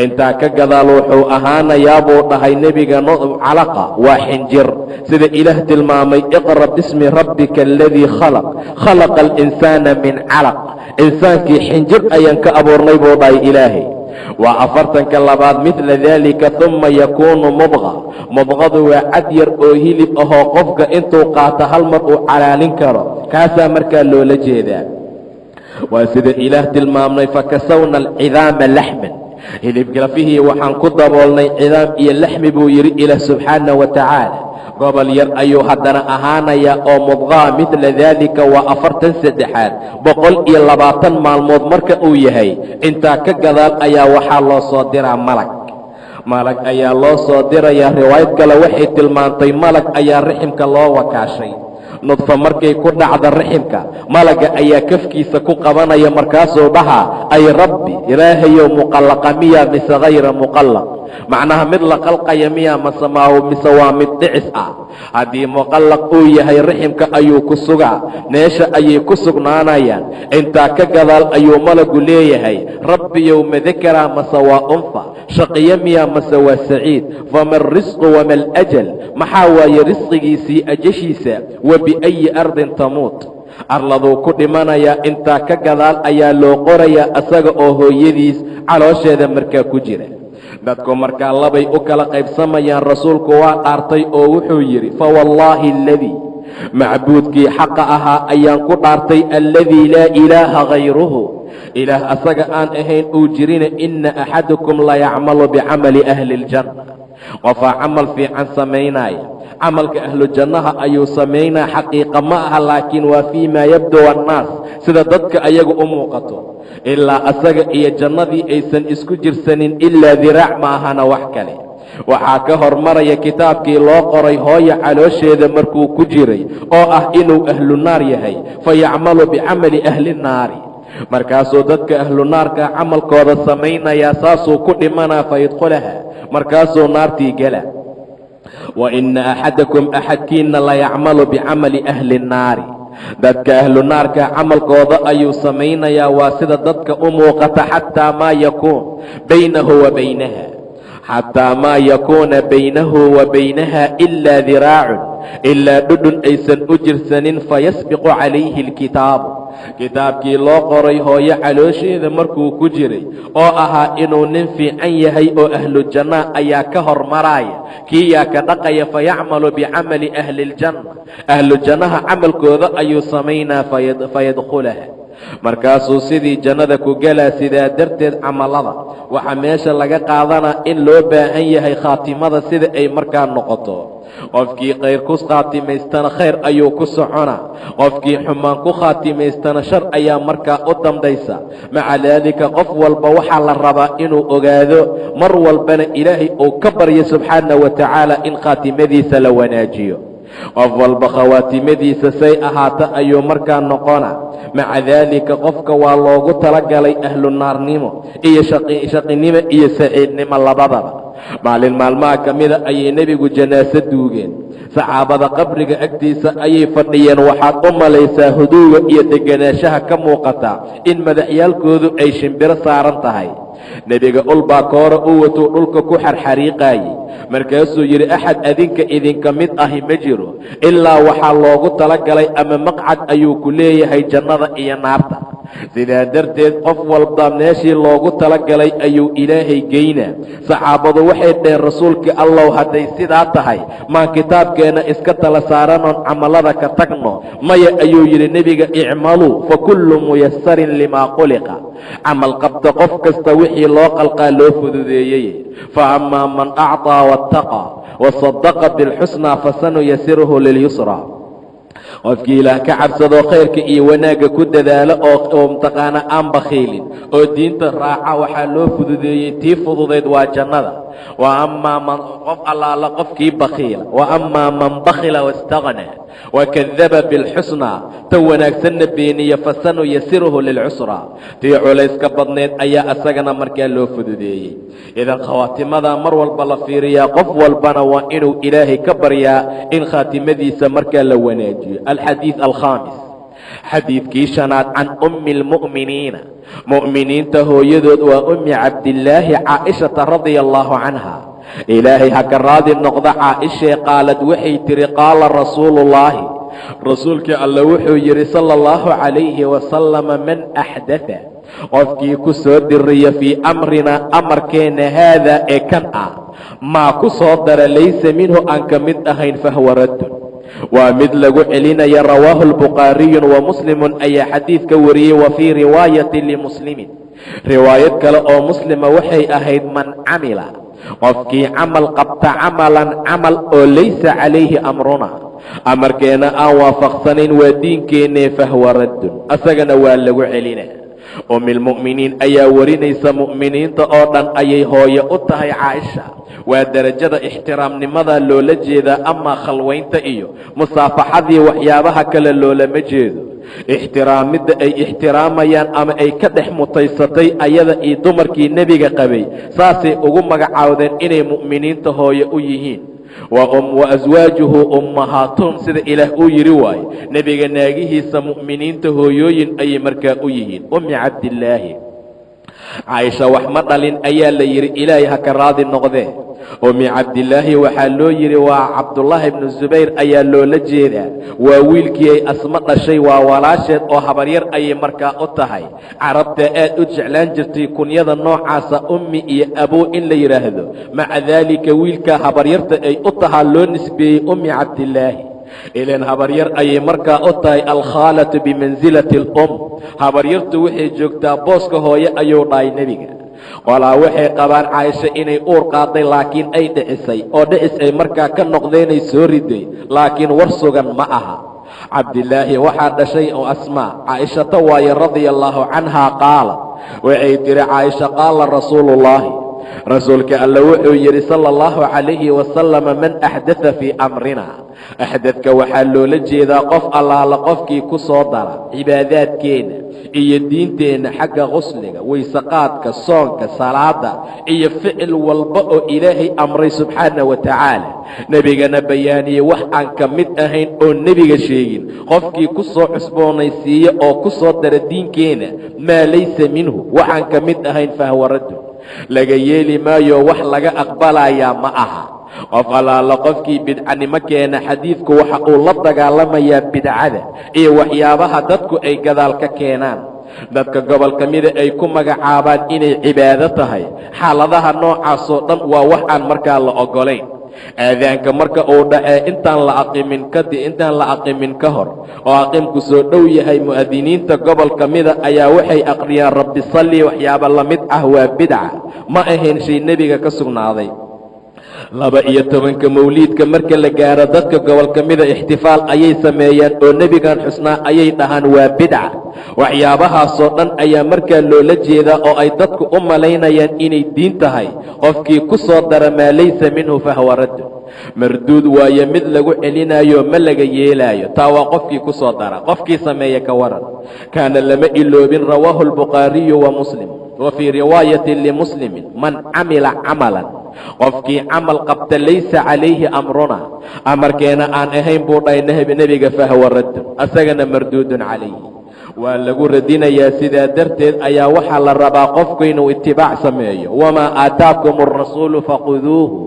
intaa ka gadaal wuxuu ahaanayaa buu dhahay nebiga calaqa, waa xinjir, sida ilaah tilmaamay iqra bismi rabbika aladii khalaq, khalaqa alinsaana min calaq. insaankii xinjir ayaan ka abuurnay buu dhahay ilaahay. waa 40ka labaad midla daalika. uma yakuunu mudqa, mudqadu waa cad yar oo hilib ahoo qofka intuu qaato hal mar uu calaalin karo, kaasaa markaa loola jeedaa. waa sida ilaah tilmaamnay fakasawna alcidaama laxman, hilibka lafihii waxaan ku daboolnay cidaam iyo laxmi buu yidhi ilaah subxaana wa tacaala. gobol yar ayuu haddana ahaanayaa oo mudqaa midla daalika. waa 43 120 maalmood marka uu yahay. intaa ka gadaal ayaa waxaa loo soo diraa malag ayaa loo soo dirayaa. riwaayad kale waxay tilmaantay malag ayaa raximka loo wakaashay. nudfa markay ku dhacda raximka, malaga ayaa kafkiisa ku qabanaya, markaasuu dhahaa ay rabbi ilaahayow muqallaqa miya mise hayra muqallaq, macnaha mid la qalqaya miya mise waa mid dhicis ah. haddii muqallaq uu yahay raximka ayuu ku sugaa, meesha ayay ku sugnaanayaan. intaa ka gadaal ayuu malagu leeyahay rabbiyow madakaraa mase waa unfa, shaqiyo miya mase waa saciid, fama risqu wama alajal, maxaa waaye risqigiisii ajashiisa, wa biayi ardin tamuut, arladuu ku dhimanayaa. intaa ka gadaal ayaa loo qorayaa asaga oo hooyadiis caloosheeda markaa ku jira. dadku markaa labay u kala qaybsamayaan. rasuulku waa dhaartay oo wuxuu yidhi fawallaahi aladii, macbuudkii xaqa ahaa ayaan ku dhaartay, alladii laa ilaaha hayruhu, ilaah asaga aan ahayn uu jirina, ina axadakum layacmalu bicamali ahli اljanna, qofaa camal fiican samaynaya, camalka ahlu jannaha ayuu samaynaa. xaqiiqa ma aha, laakiin waa fii maa yabdu annaas, sida dadka ayagu u muuqato. ilaa asaga iyo jannadii aysan isku jirsanin ilaa diraac ma ahana wax kale. waxaa ka hormaraya kitaabkii loo qoray hooya caloosheeda markuu ku jiray, oo ah inuu ahlu naar yahay, fayacmalu bicamali ahli nnaari. markaasuu dadka ahlu naarka camalkooda samaynayaa, saasuu ku dhimanaa, fayadkhulaha, markaasuu naartii gela. wa ina axadakum, axadkiina layacmalu bicamali ahli nnaari, dadka ahlu naarka camalkooda ayuu samaynayaa. waa sida dadka u muuqata. xataa maa yakuuna baynahu wa baynaha ilaa diraacun, ilaa dhudhun aysan u jirsanin. fayasbiqu calayhi alkitaabu, kitaabkii loo qoray hooyo caloosheeda markuu ku jiray, oo ahaa inuu nin fiican yahay oo ahlu janna ayaa ka hormaraya. kii yaa ka dhaqaya, fayacmalu bicamali ahli ljanna, ahlu jannaha camalkooda ayuu samaynaa, fayadkhulaha, markaasuu sidii jannada ku gelaa. sidaa darteed camalada waxaa meesha laga qaadanaa in loo baahan yahay khaatimada sida ay markaa noqoto. qofkii khayr ku khaatimaystana khayr ayuu ku soconaa, qofkii xumaan ku khaatimaystana shar ayaa markaa u dambaysa. maca daalika qof walba waxaa la rabaa inuu ogaado mar walbana ilaahay uu ka baryo subxaana wa tacaala in khaatimadiisa la wanaajiyo. qof walba khawaatimadiisa say ahaata ayuu markaa noqona. maca daalika qofka waa loogu talagalay ahlu naarnimo iyo shaqinimo iyo saciidnimo labadaba. maalin maalmaha ka mida ayay nebigu janaaso duugeen. saxaabada qabriga agtiisa ayay fadhiyeen. waxaad u malaysaa huduuga iyo deganaanshaha ka muuqata in madaxyaalkoodu ay shimbiro saaran tahay. nebiga ulbaa koora u watuu dhulka ku xarxariiqaayey. markaasuu yidhi axad adinka idinka mid ahi ma jiro ilaa waxaa loogu talagalay ama maqcad ayuu ku leeyahay jannada iyo naarta. sidaa darteed qof walba meeshii loogu talagalay ayuu ilaahay geynaa. saxaabadu waxay dhaheen rasuulkii allow hadday sidaa tahay maan kitaabkeenna iska tala saaranoon camalada ka tagno. maya ayuu yidhi nebiga, icmaluu fa kullu muyasarin limaa khuliqa, camal qabta qof kasta wixii loo qalqaa loo fududeeyey. fa amaa man acطaa waاtaqaa wasadaqa biاlxusnaa fasanuyasiruhu lilyusraa. qofkii ilaah ka cabsado khayrka iyo wanaagga ku dadaalo oo mtaqaana aan bakhiilin oo diinta raaca waxaa loo fududeeyey tii fududeed waa jannada wa amaa man qof allaala qofkii bakhiila wa amaa man bakhila wastagna wakadaba bilxusnaa tan wanaagsanna beeniya fasanuyasiruhu lilcusraa tii culayska badneed ayaa asagana markaa loo fududeeyey idan khawaatimada mar walba la fiiriyaa qof walbana waa inuu ilaahay ka baryaa in khaatimadiisa markaa la wanaajiyo alxadiid alkhaamis xadiidkii shanaad can ummi lmu'miniina mu'miniinta hooyadood waa ummi cabdillaahi caaishata radia allaahu canha ilaahay ha ka raadi noqda caaishee qaalad waxay tihi qaala rasuulullaahi rasuulkii alla wuxuu yidhi sala allahu calayhi wasalama man axdatha qofkii ku soo diriya fii amrinaa amarkeenna haadaa ee kan ah maa ku soo dara laysa minhu aan ka mid ahayn fahwa raddun waa mid lagu celinaya rawaahu lbukhaariyun wa muslimun ayaa xadiidka wariyey wa fii riwaayatin limuslimin riwaayad kale oo muslima waxay ahayd man camila qofkii camal qabta camalan camal oo laysa calayhi amruna amarkeena aan waafaqsanayn waa diinkeennee fahwa raddun asagana waa lagu celina ummilmu'miniin ayaa warinaysa mu'miniinta oo dhan ayay hooye u tahay caaisha waa derajada ixtiraamnimada loola jeedaa amaa khalwaynta iyo musaafaxadii waxyaabaha kale loolama jeedo ixtiraamidda ay ixtiraamayaan ama ay ka dhex mutaysatay ayada iyo dumarkii nebiga qabay saasay ugu magacaawdeen inay mu'miniinta hooye u yihiin wa aswaajuhu ummahaatuhum sida ilaah uu yidhi waaye nebiga naagihiisa mu'miniinta hooyooyin ayay markaa u yihiin ummi cabdillaahi caaisha wax ma dhalin ayaa la yidhi ilaahay ha ka raadi noqdee ummi cabdillaahi waxaa loo yidhi waa cabdullaahi ibnu zubayr ayaa loola jeedaa waa wiilkii ay asma dhashay waa walaasheed oo habaryar ayay markaa u tahay carabta aad u jeclaan jirtay kunyada noocaasa ummi iyo abuu in la yidhaahdo maca daalika wiilkaa habaryarta ay u tahaa loo nisbeeyey ummi cabdillaahi ilaan habaryar ayay markaa u tahay alkhaalatu bimansilati alum habaryartu waxay joogtaa booska hooye ayuu dhahay nebiga qolaa waxay qabaan caaisha inay uur qaaday laakiin ay dhicisay oo dhicis ay markaa ka noqdeenay soo riday laakiin war sugan ma aha cabdillaahi waxaa dhashay oo asmaa caaishata waaye radia allaahu canhaa qaala waxay tihi caaisha qaala rasuulullaahi rasuulka alla wuxuu yidhi sala allahu calayhi wasalama man axdatha fii amrina axdadka waxaa loola jeedaa qof allaala qofkii ku soo dara cibaadaadkeenna iyo diinteenna xagga qusliga waysaqaadka soonka salaada iyo ficil walba oo ilaahay amray subxaana wa tacaala nebigana bayaaniyey wax aan ka mid ahayn oo nebiga sheegin qofkii ku soo cusboonaysiiya oo ku soo dara diinkeenna maa laysa minhu waxaan ka mid ahayn fahwa raddun laga yeeli maayo wax laga aqbalayaa ma aha qof allaala qofkii bidcanimo keena xadiidku waxa uu la dagaalamayaa bidcada iyo waxyaabaha dadku ay gadaal ka keenaan dadka gobolka mida ay ku magacaabaan inay cibaado tahay xaaladaha noocaasoo dhan waa wax aan markaa la oggolayn aadaanka marka uu dhacee intaan la aqimin ka hor oo aqimku soo dhow yahay mu'adiniinta gobolka mida ayaa waxay aqriyaan rabbi salli waxyaaba la mid ah waa bidca ma ahayn shay nebiga ka sugnaaday 12 mawliidka marka la gaaro dadka gobolka mida ixtifaal ayay sameeyaan oo nebigan xusnaa ayay dhahaan waa bidca waxyaabahaasoo dhan ayaa markaa loola jeedaa oo ay dadku u malaynayaan inay diin tahay qofkii ku soo dara maa laysa minhu fahwa raddun marduud waayo mid lagu celinayo ma laga yeelaayo taa waa qofkii ku soo dara qofkii sameeya ka waran kaana lama iloobin rawaahu albukhaariyu wa muslim wa fii riwaayatin limuslimin man camila camalan qofkii camal qabta laysa calayhi amruna amarkeena aan ahayn buu dhahay nebiga fahwa raddun asagana marduudun calayhi waa lagu radinayaa sidaa darteed ayaa waxaa la rabaa qofku inuu itibaac sameeyo wamaa aataakum arasuulu faquduuhu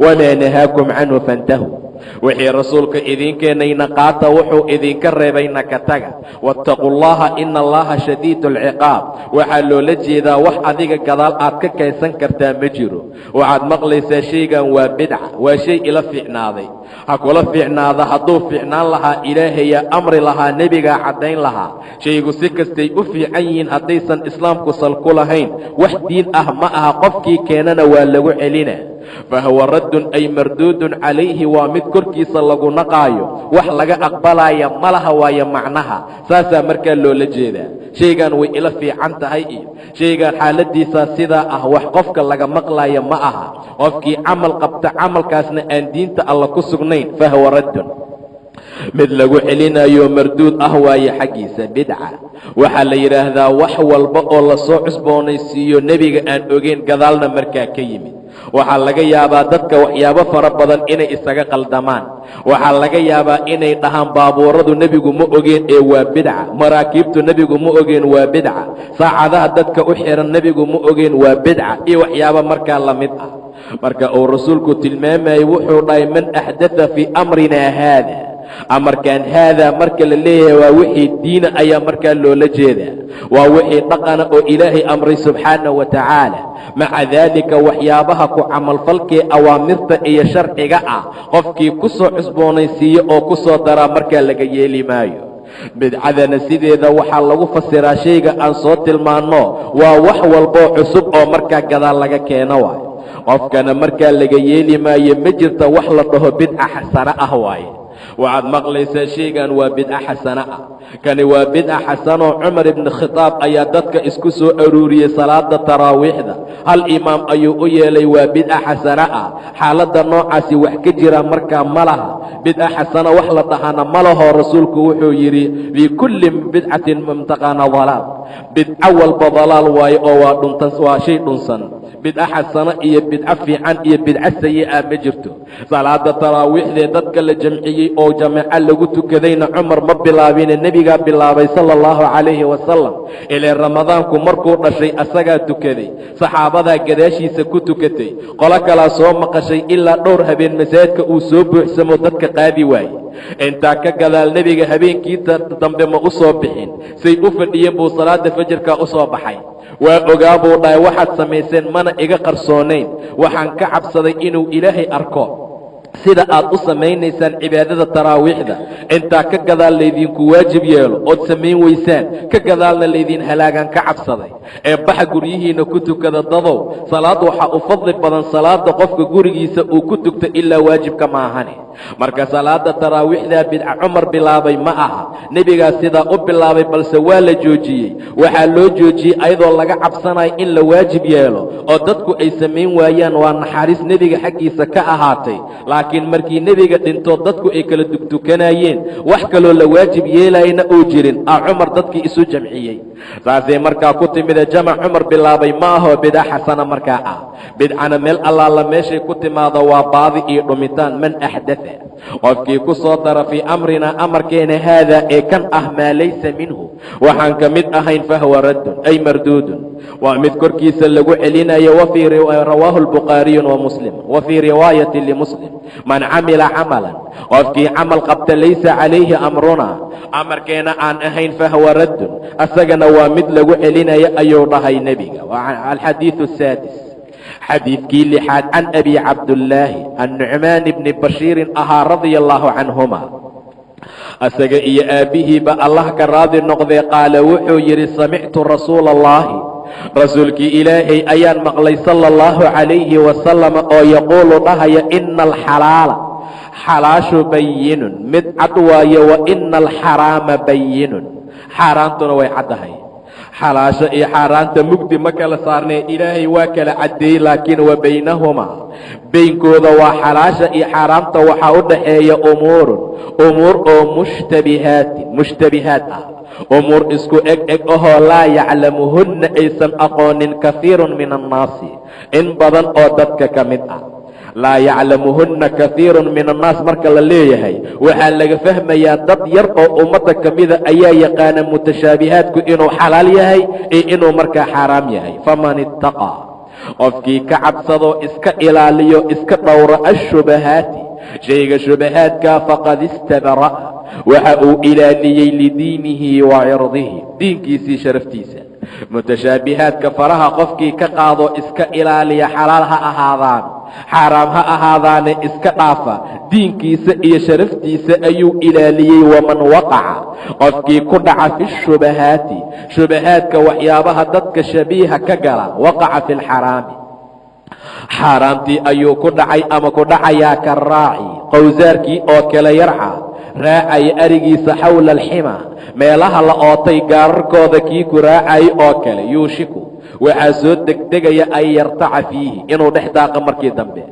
wamaa nahaakum canhu fantahuu wixii rasuulka idinkeenayna qaata wuxuu idinka reebayna ka taga wattaquu llaha ina allaha shadiidu alciqaab waxaa loola jeedaa wax adiga gadaal aad ka kaysan kartaa ma jiro waxaad maqlaysaa shaygan waa bidca waa shay ila fiicnaaday ha kula fiicnaada hadduu fiicnaan lahaa ilaahayaa amri lahaa nebigaa caddayn lahaa shaygu si kastay u fiican yihiin haddaysan islaamku sal ku lahayn wax diin ah ma aha qofkii keenana waa lagu celina fahwa raddun ay marduudun calayhi waa mid korkiisa lagu naqaayo wax laga aqbalaya malaha waayo macnaha saasaa markaa loola jeedaa shaygan way ila fiican tahay iyo shaygan xaaladiisa sidaa ah wax qofka laga maqlaya ma aha qofkii camal qabta camalkaasna aan diinta alla ku sugnayn fahuwa raddun mid lagu celinayo marduud ah waaye xaggiisa bidca waxaa la yidhaahdaa wax walba oo lasoo cusboonaysiiyo nebiga aan ogeyn gadaalna markaa ka yimid waxaa laga yaabaa dadka waxyaabo fara badan inay isaga qaldamaan waxaa laga yaabaa inay dhahaan baabuuradu nebigu ma ogeen ee waa bidca maraakiibtu nebigu ma ogeen waa bidca saacadaha dadka u xihan nebigu ma ogeen waa bidca iyo waxyaabo markaa la mid ah marka uu rasuulku tilmaamayay wuxuu dhahay man axdatha fii amrinaa haada amarkan haadaa marka la leeyahay waa wixii diina ayaa markaa loola jeedaa waa wixii dhaqana oo ilaahay amray subxaanahu wa tacaala maca daalika waxyaabaha ku camalfalkee awaamirta iyo sharciga ah qofkii ku soo cusboonaysiiyo oo ku soo daraa markaa laga yeeli maayo bidcadana sideeda waxaa lagu fasiraa shayga aan soo tilmaanno waa wax walboo cusub oo markaa gadaal laga keeno waayo qofkana markaa laga yeeli maayo ma jirta wax la dhaho bidca xasano ah waaye waxaad maqlaysaa shaygan waa bidca xasano ah kani waa bidca xasanoo cumar ibni khitaab ayaa dadka isku soo aruuriyey salaada taraawiixda hal imaam ayuu u yeelay waa bidca xasano ah xaaladda noocaasi wax ka jira markaa ma laha bidca xasano wax la dhahana ma laho rasuulku wuxuu yidhi fii kulli bidcatin mumtaqana dalaal bidco walba dalaal waaye oo waa shay dhunsan bidca xasano iyo bidco fiican iyo bidco sayi'a ma jirto salaada taraawiixdee dadka la jamciyey oo jamaaco lagu tukadayna cumar ma bilaabine nebigaa bilaabay sala allahu calayhi wasalam ilaa ramadaanku markuu dhashay asagaa tukaday saxaabadaa gadaashiisa ku tukatay qolo kalaa soo maqashay ilaa dhowr habeen masaajidka uu soo buuxsamo dadka qaadi waaye intaa ka gadaal nebiga habeenkii dambe ma u soo bixin say u fadhiyeen buu salaada fajarkaa u soo baxay waa ogaa buu dhahay waxaad samayseen mana iga qarsoonayn waxaan ka cabsaday inuu ilaahay arko sida aad u samaynaysaan cibaadada taraawiixda intaa ka gadaal laydinku waajib yeelo ood samayn weysaan ka gadaalna laydin halaagaan ka cabsaday ee baxa guryihiinna ku tukada dadow salaad waxaa u fadli badan salaada qofka gurigiisa uu ku tugto ilaa waajibka ma ahane marka salaada taraawiixdaa bidca cumar bilaabay ma aha nebigaa sidaa u bilaabay balse waa la joojiyey waxaa loo joojiyey ayadoo laga cabsanayo in la waajib yeelo oo dadku ay samayn waayaan waa naxariis nebiga xaggiisa ka ahaatay laakiin markii nebiga dhinto dadku ay kala dugtukanayeen wax kaloo la waajib yeelayna uu jirin cumar dadkii isu jamciyey saasay markaa ku timida jamac cumar bilaabay ma aho bidca xasana markaa ah bidcana meel allaala meeshay ku timaado waa baadi iyo dhumitaan man axdatha qofkii ku soo dara fii amrinaa amarkeena haadaa ee kan ah maa laysa minhu waxaan ka mid ahayn fahuwa raddun ay marduudun waa mid korkiisa lagu celinayo rawaahu lbukhaariyu wa muslim wa fii riwaayati limuslim man camila camalan qofkii camal qabta laysa calayhi amrunaa amarkeena aan ahayn fahuwa raddun asagana waa mid lagu celinayo ayuu dhahay nebiga alxadiidu saadis xadiidkii lixaad can abi cabdullaahi annucmaan bni bashiirin ahaa radia allaahu canhuma asaga iyo aabbihiiba allah ka raadi noqdee qaala wuxuu yidhi samictu rasuula allaahi rasuulkii ilaahay ayaan maqlay sala allahu calayhi wasalam oo yaquulu dhahaya ina alxalaala xalaashu bayinun mid cad waaye wa ina alxaraama bayinun xaaraantuna way caddahay xalaasho iyo xaaraanta mugdi ma kala saarnee ilaahay waa kala caddeeyey laakiin wa baynahumaa beynkooda waa xalaasha iyo xaaraamta waxaa u dhaxeeya umuur oo mushtabihaat ah umuur isku eg ahoo laa yaclamuhunna aysan aqoonin kahiirun min annaasi in badan oo dadka ka mid ah laa yaclamuhunna kahiirun min annaas marka la leeyahay waxaa laga fahmayaa dad yar oo ummadda ka mida ayaa yaqaana mutashaabihaadku inuu xalaal yahay iyo inuu markaa xaaraam yahay faman ittaqaa qofkii ka cabsadoo iska ilaaliyo iska dhowra ashubahaati shayga shubahaadkaa faqad istabara'a waxa uu ilaaliyey lidiinihi wa cirdihi diinkiisii sharaftiisa mutashaabihaadka faraha qofkii ka qaado iska ilaaliya xalaal ha ahaadaan xaaraam ha ahaadaane iska dhaafa diinkiisa iyo sharaftiisa ayuu ilaaliyey waman waqaca qofkii ku dhaca fi shubahaati shubahaadka waxyaabaha dadka shabiiha ka gala waqaca fi lxaraami xaaraamtii ayuu ku dhacay ama ku dhacayaa ka raaci qowsaarkii oo kale yarca raacaya arigiisa xawla alxima meelaha la ootay gaararkooda kii ku raacayay oo kale yuushiku waxaa soo degdegaya an yartaca fiihi inuu dhex daaqa markii dambe.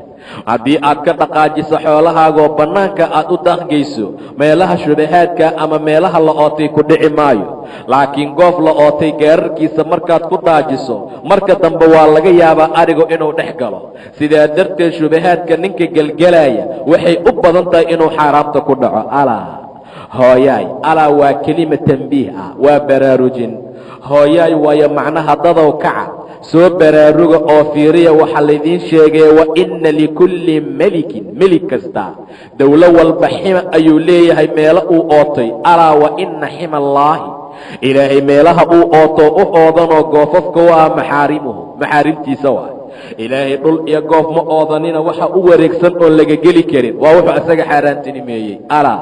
haddii aad ka dhaqaajiso xoolahaagoo bannaanka aad u daaqgeyso meelaha shubahaadka ama meelaha la ootay ku dhici maayo, laakiin goof la ootay gaararkiisa markaad ku daajiso marka dambe waa laga yaabaa arigu inuu dhex galo. sidaa darteed shubahaadka ninka gelgelaya waxay u badan tahay inuu xaaraamta ku dhaco. alaa hooyaay, alaa waa kelima tambiih ah, waa baraarujin. hooyaay waayo macnaha dadow kaca soo baraaruga oo fiiriya waxaa laydiin sheegay wa inna likulli melikin melig kasta dowlo walba xima ayuu leeyahay meelo uu ootay. alaa wa inna xima allaahi, ilaahay meelaha uu ooto u oodanoo goofafka u ah maxaarimuhu, maxaarimtiisa waay. ilaahay dhul iyo goof ma oodanina waxa u wareegsan oon laga geli karin waa wuxuu isaga xaaraantinimeeyey. alaa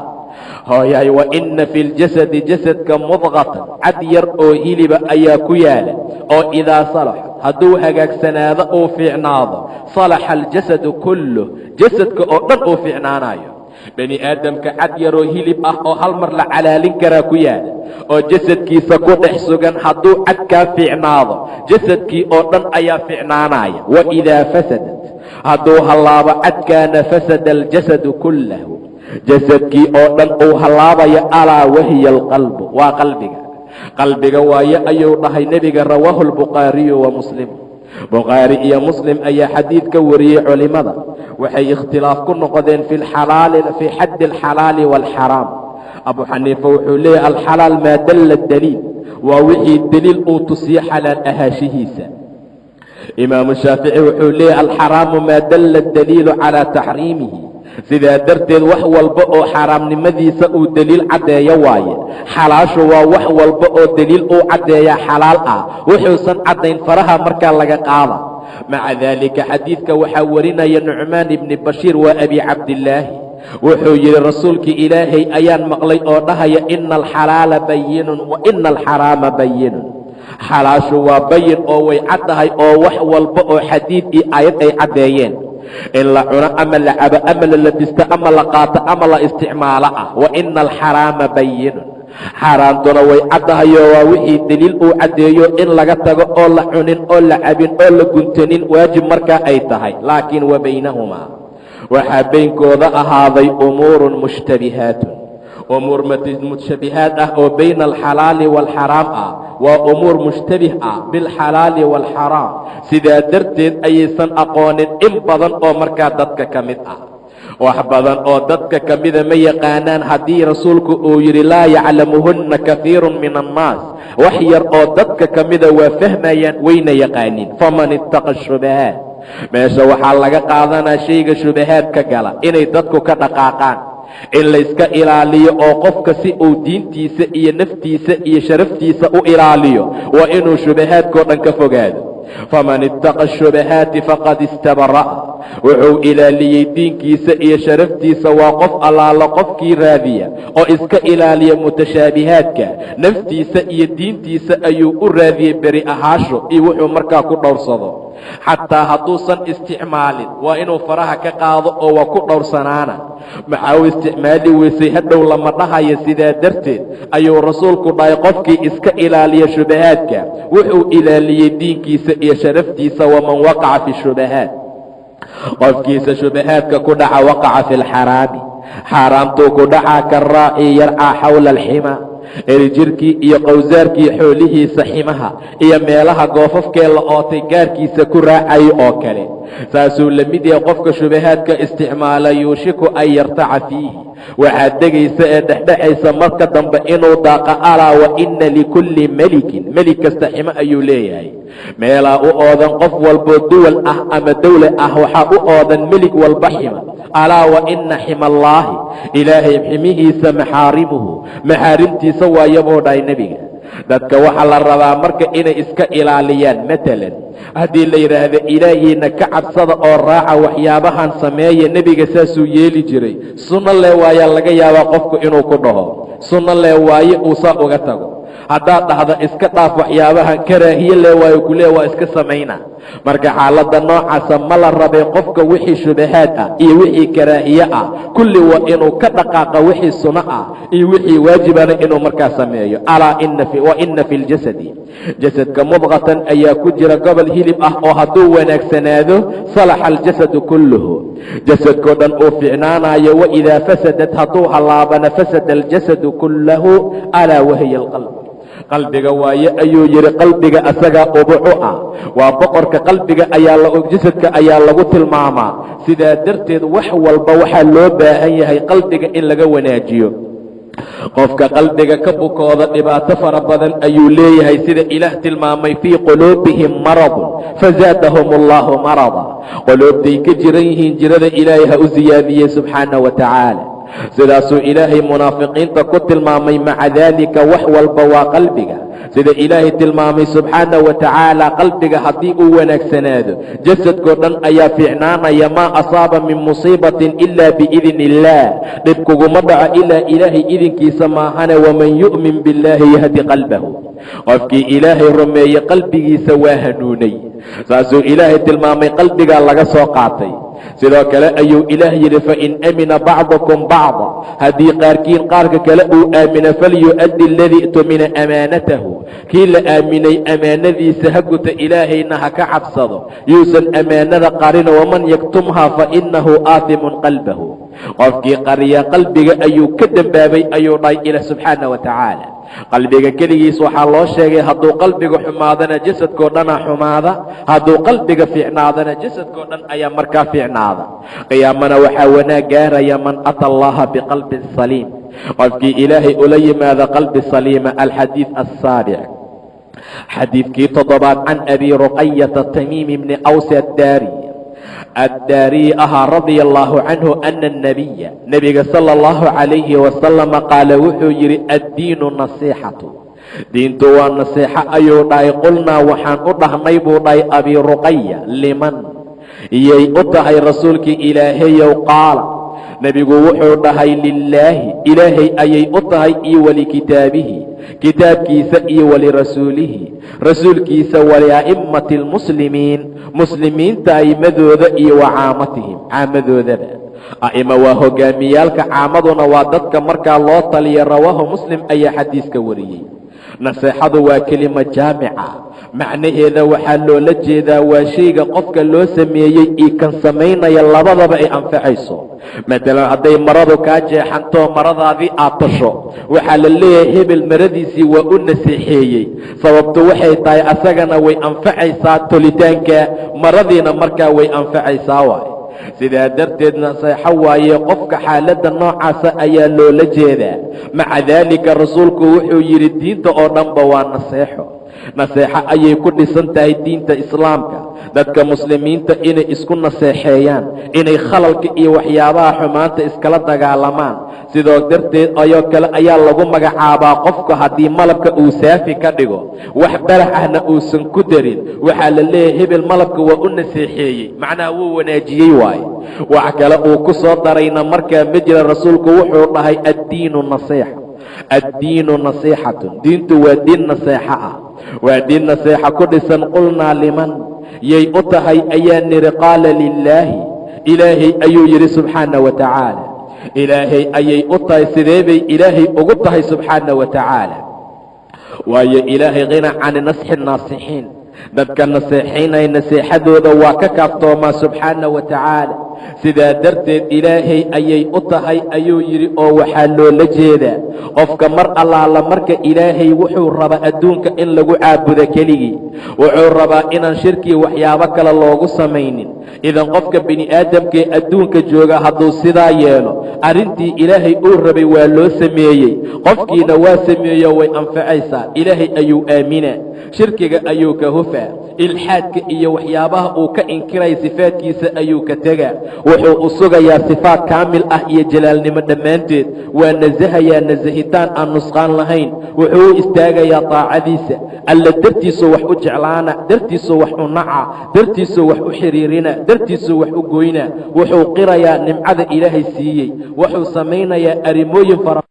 hooyaay, wa inna fi ljasadi jasadka mudqatan cad yar oo hiliba ayaa ku yaala oo idaa salaxa hadduu hagaagsanaado uu fiicnaado salaxa aljasadu kulluh, jasadka oo dhan uu fiicnaanayo. bani aadamka cad yaroo hilib ah oo hal mar la calaalin karaa ku yaala oo jasadkiisa ku dhex sugan, hadduu cadkaa fiicnaado jasadkii oo dhan ayaa fiicnaanaya. wa idaa fasadat hadduu hallaabo cadkaana fasada aljasadu kullahu, jasadkii oo dhan uu hallaabaya. alaa wahiya alqalbu, waa qalbiga. qalbiga waaye ayuu dhahay nebiga. rawaahu lbukhaariyu wa muslim, bukhaari iyo muslim ayaa xadiid ka wariyey. culimada waxay ikhtilaaf ku noqdeen fii xaddi alxalaali waalxaraam. abu xaniifa wuxuu leeyahy alxalaal maa dalla daliil, waa wixii deliil uu tusiyo xalaal ahaashihiisa. imaamu shaafici wuxuu leeyahy alxaraamu maa dalla daliilu calaa taxriimihi, sidaa darteed wax walba oo xaaraamnimadiisa uu deliil caddeeyo waaye. xalaashu waa wax walba oo deliil uu caddeeyaa xalaal ah, wuxuusan caddayn faraha markaa laga qaada. maca daalika xadiidka waxaa warinaya nucmaan ibni bashiir waa abi cabdillaahi. wuxuu yidhi rasuulkii ilaahay ayaan maqlay oo dhahaya ina alxalaala bayinun wa ina alxaraama bayinun. xalaashu waa bayin oo way caddahay oo wax walba oo xadiid iyo aayad ay caddeeyeen in la cuno ama la cabo ama la labisto ama la qaato ama la isticmaalo ah. wa ina alxaraama bayinun, xaaraantuna way caddahayo waa wixii deliil uu caddeeyo in laga tago oo la cunin oo la cabin oo la guntanin waajib markaa ay tahay. laakiin wa baynahumaa waxaa baynkooda ahaaday umuurun mushtabihaatun, umuur mushtabihaad ah oo bayna alxalaali waalxaraam ah. waa umuur mushtabih ah bilxalaali waalxaraam. sidaa darteed ayaysan aqoonin in badan oo markaa dadka ka mid ah. wax badan oo dadka ka mida ma yaqaanaan. haddii rasuulku uu yidhi laa yaclamuhunna kahiirun min annaas, wax yar oo dadka ka mida waa fahmayaan wayna yaqaaniin. faman ittaqa shubahaat, meesha waxaa laga qaadanaa shayga shubahaadka gala inay dadku ka dhaqaaqaan, in layska ilaaliyo oo qofka si uu diintiisa iyo naftiisa iyo sharaftiisa u ilaaliyo waa inuu shubahaadkao dhan ka fogaado. faman ittaqa shubahaati faqad istabara'a, wuxuu ilaaliyey diinkiisa iyo sharaftiisa. waa qof allaala qofkii raadiya oo iska ilaaliya mutashaabihaadka, naftiisa iyo diintiisa ayuu u raadiyey beri ahaasho iyo wuxuu markaa ku dhowrsado. xataa hadduusan isticmaalin waa inuu faraha ka qaado oo waa ku dhowrsanaana. maxaa u isticmaali weysay hadhow lama dhahayo. sidaa darteed ayuu rasuulku dhahay qofkii iska ilaaliya shubahaadka wuxuu ilaaliyey diinkiisa iyo sharaftiisa. waman waqaca fi shubahaat, qofkiisa shubahaadka ku dhaca waqaca fi lxaraami, xaaraamtuu ku dhacaa ka raaci yarcaa xawla alxima, erijirkii iyo qowsaarkii xoolihiisa ximaha iyo meelaha goofafkee la ootay gaarkiisa ku raacayo oo kale. saasuu la mid yahay qofka shubahaadka isticmaala. yuushiku an yartaca fiihi, waxaad degaysa ee dhexdhexaysa marka dambe inuu daaqa. alaa wa inna likulli melikin, melig kasta ximo ayuu leeyahay. meelaa u oodan qof walboo duwal ah ama dawle ah waxaa u oodan melig walba xima. alaa wa inna xima allaahi, ilaahay ximihiisa maxaarimuhu, maxaarimtiisa waaya buu dhahay nebiga. dadka waxaa la rabaa marka inay iska ilaaliyaan. matalan haddii la yidhaahdo ilaahiina ka cabsada oo raaca waxyaabahan sameeya, nebiga saasuu yeeli jiray. sunno lee waayaa laga yaabaa qofku inuu ku dhaho, sunno lee waaye uu saa uga tago. haddaad dhahdo iska dhaaf waxyaabahan karaahiye lee waayo kulee waa iska samaynaa. marka xaaladda noocaasa ma la rabay qofka wixii shubahaad ah iyo wixii karaahiye ah kulli waa inuu ka dhaqaaqa wixii suno ah iyo wixii waajibana inuu markaa sameeyo. alaa ina fi ljasadi jasadka mudqatan ayaa ku jira gobol hilib ah oo hadduu wanaagsanaado salaxa aljasadu kulluhu jasadkoo dhan uu ficnaanayo. waidaa fasadat hadduu hallaabana fasada aljasadu kullahu alaa wahiya alqalb qalbiga waaye ayuu yidhi. qalbiga asagaa ubucu ah, waa boqorka qalbiga jasadka ayaa lagu tilmaamaa. sidaa darteed wax walba waxaa loo baahan yahay qalbiga in laga wanaajiyo. qofka qalbiga ka bukooda dhibaato fara badan ayuu leeyahay, sida ilaah tilmaamay fii quluubihim maradun fazaadahum allahu marada. quluubtay ka jiran yihiin, jirada ilaahay ha u siyaadiyey subxaana wa tacaala. sidaasuu ilaahay munaafiqiinta ku tilmaamay. maca daalika wax walba waa qalbiga, sida ilaahay tilmaamay subxaana wa tacaala. qalbiga haddii uu wanaagsanaado jasadkoo dhan ayaa fiicnaanaya. maa asaaba min musiibatin ilaa biidni illaah, dhib kuguma dhaco ilaa ilaahay idinkiisa maahane. waman yu'min billaahi yahdi qalbahu, qofkii ilaahay rumeeye qalbigiisa waa hanuunay. saasuu ilaahay tilmaamay, qalbigaa laga soo qaatay. sidoo kale ayuu ilaah yidhi fain amina bacdukum bacda, haddii qaarkiin qaarka kale uu aamino falyu'addi aladii tumina amaanatahu, kii la aaminay amaanadiisa ha guta, ilaahayna ha ka cabsado, yuusan amaanada qarin. waman yaktumhaa fainahu aatimun qalbahu, qofkii qariya qalbiga ayuu ka dembaabay ayuu dhahay ilaah subxaana wa tacaala. qalbiga keligiis waxaa loo sheegay hadduu qalbiga xumaadana jasadkoo dhanaa xumaada, hadduu qalbiga fiicnaadana jasadkoo dhan ayaa markaa fiicnaada. qiyaamana waxaa wanaag gaaraya man ata allaha biqalbin saliim, qofkii ilaahay ula yimaada qalbi saliima. alxadiid asaabic, xadiidkii 7 can abi ruqayata tamiim bni aws addaariyi ahaa radia allaahu canhu ana annabiya nebiga sala allahu calayhi wasalama qaala wuxuu yidhi addiinu nasiixatu, diintu waa nasiixo ayuu dhahay. qulnaa waxaan u dhahnay buu dhahay abi ruqaya liman iyay u tahay rasuulkii ilaahayow? qaala nebigu wuxuu dhahay lilaahi, ilaahay ayay u tahay, iyo walikitaabihi, kitaabkiisa, iyo walirasuulihi, rasuulkiisa, walia'immati almuslimiin, muslimiinta a'immadooda, iyo wa caamatihim, caamadoodaba. a'ima waa hogaamiyaalka, caamaduna waa dadka markaa loo taliya. rawaahu muslim ayaa xadiiska wariyey. naseexadu waa kelimo jaamica, macnaheeda waxaa loola jeedaa waa shayga qofka loo sameeyey iyo kan samaynaya labadaba ay anfacayso. matalan hadday maradu kaa jeexanto maradaadii aad tasho, waxaa la leeyahay hebel maradiisii waa u naseexeeyey, sababtu waxay tahay asagana way anfacaysaa tolitaanka maradiina markaa way anfacaysaa waay. sidaa darteed naseexo waaye qofka xaaladda noocaasa ayaa loola jeedaa. maca daalika rasuulku wuxuu yidhi diinta oo dhanba waa naseexo. naseexo ayay ku dhisan tahay diinta islaamka. dadka muslimiinta inay isku naseexeeyaan, inay khalalka iyo waxyaabaha xumaanta iskala dagaalamaan. sidoo darteed ayoo kale ayaa lagu magacaabaa qofku haddii malabka uu saafi ka dhigo, wax barax ahna uusan ku darin, waxaa la leeyahay hebel malabka waa u naseexeeyey, macnaha wuu wanaajiyey waaye. wax kale uu ku soo darayna markaa ma jira. rasuulku wuxuu dhahay addiinu nasiixa, addiinu nasiixatun, diintu waa diin naseexo ah, waa diin naseexa ku dhisan. qulnaa liman yay u tahay ayaa nidhi? qaala lilaahi, ilaahay ayuu yidhi subxaana wa tacaala. ilaahay ayay u tahay. sidee bay ilaahay ugu tahay subxaana wa tacaala? waayo ilaahay qina cani nasxi naasixiin, dadka naseexaynaya naseexadooda waa ka kaaftoomaa subxaana wa tacaala. sidaa darteed ilaahay ayay u tahay ayuu yidhi, oo waxaa loola jeedaa qofka mar allaala marka ilaahay wuxuu rabaa adduunka in lagu caabudo keligii, wuxuu rabaa inaan shirkii waxyaabo kale loogu samaynin. idan qofka bini aadamkaee adduunka jooga hadduu sidaa yeelo, arrintii ilaahay uu rabay waa loo sameeyey, qofkiina waa sameeyo way anfacaysaa. ilaahay ayuu aaminaa, shirkiga ayuu ka hufaa, ilxaadka iyo waxyaabaha uu ka inkiray sifaadkiisa ayuu ka tegaa. wuxuu u sugayaa sifaad kaamil ah iyo jalaalnimo dhammaanteed. waa nasahayaa nasahitaan aan nusqaan lahayn. wuxuu u istaagayaa taacadiisa. alla dartiisuu wax u jeclaana, dartiisuu wax u naca, dartiisuu wax u xiriirina, dartiisuu wax u goyna. wuxuu qirayaa nimcada ilaahay siiyey, wuxuu samaynayaa arrimooyin fara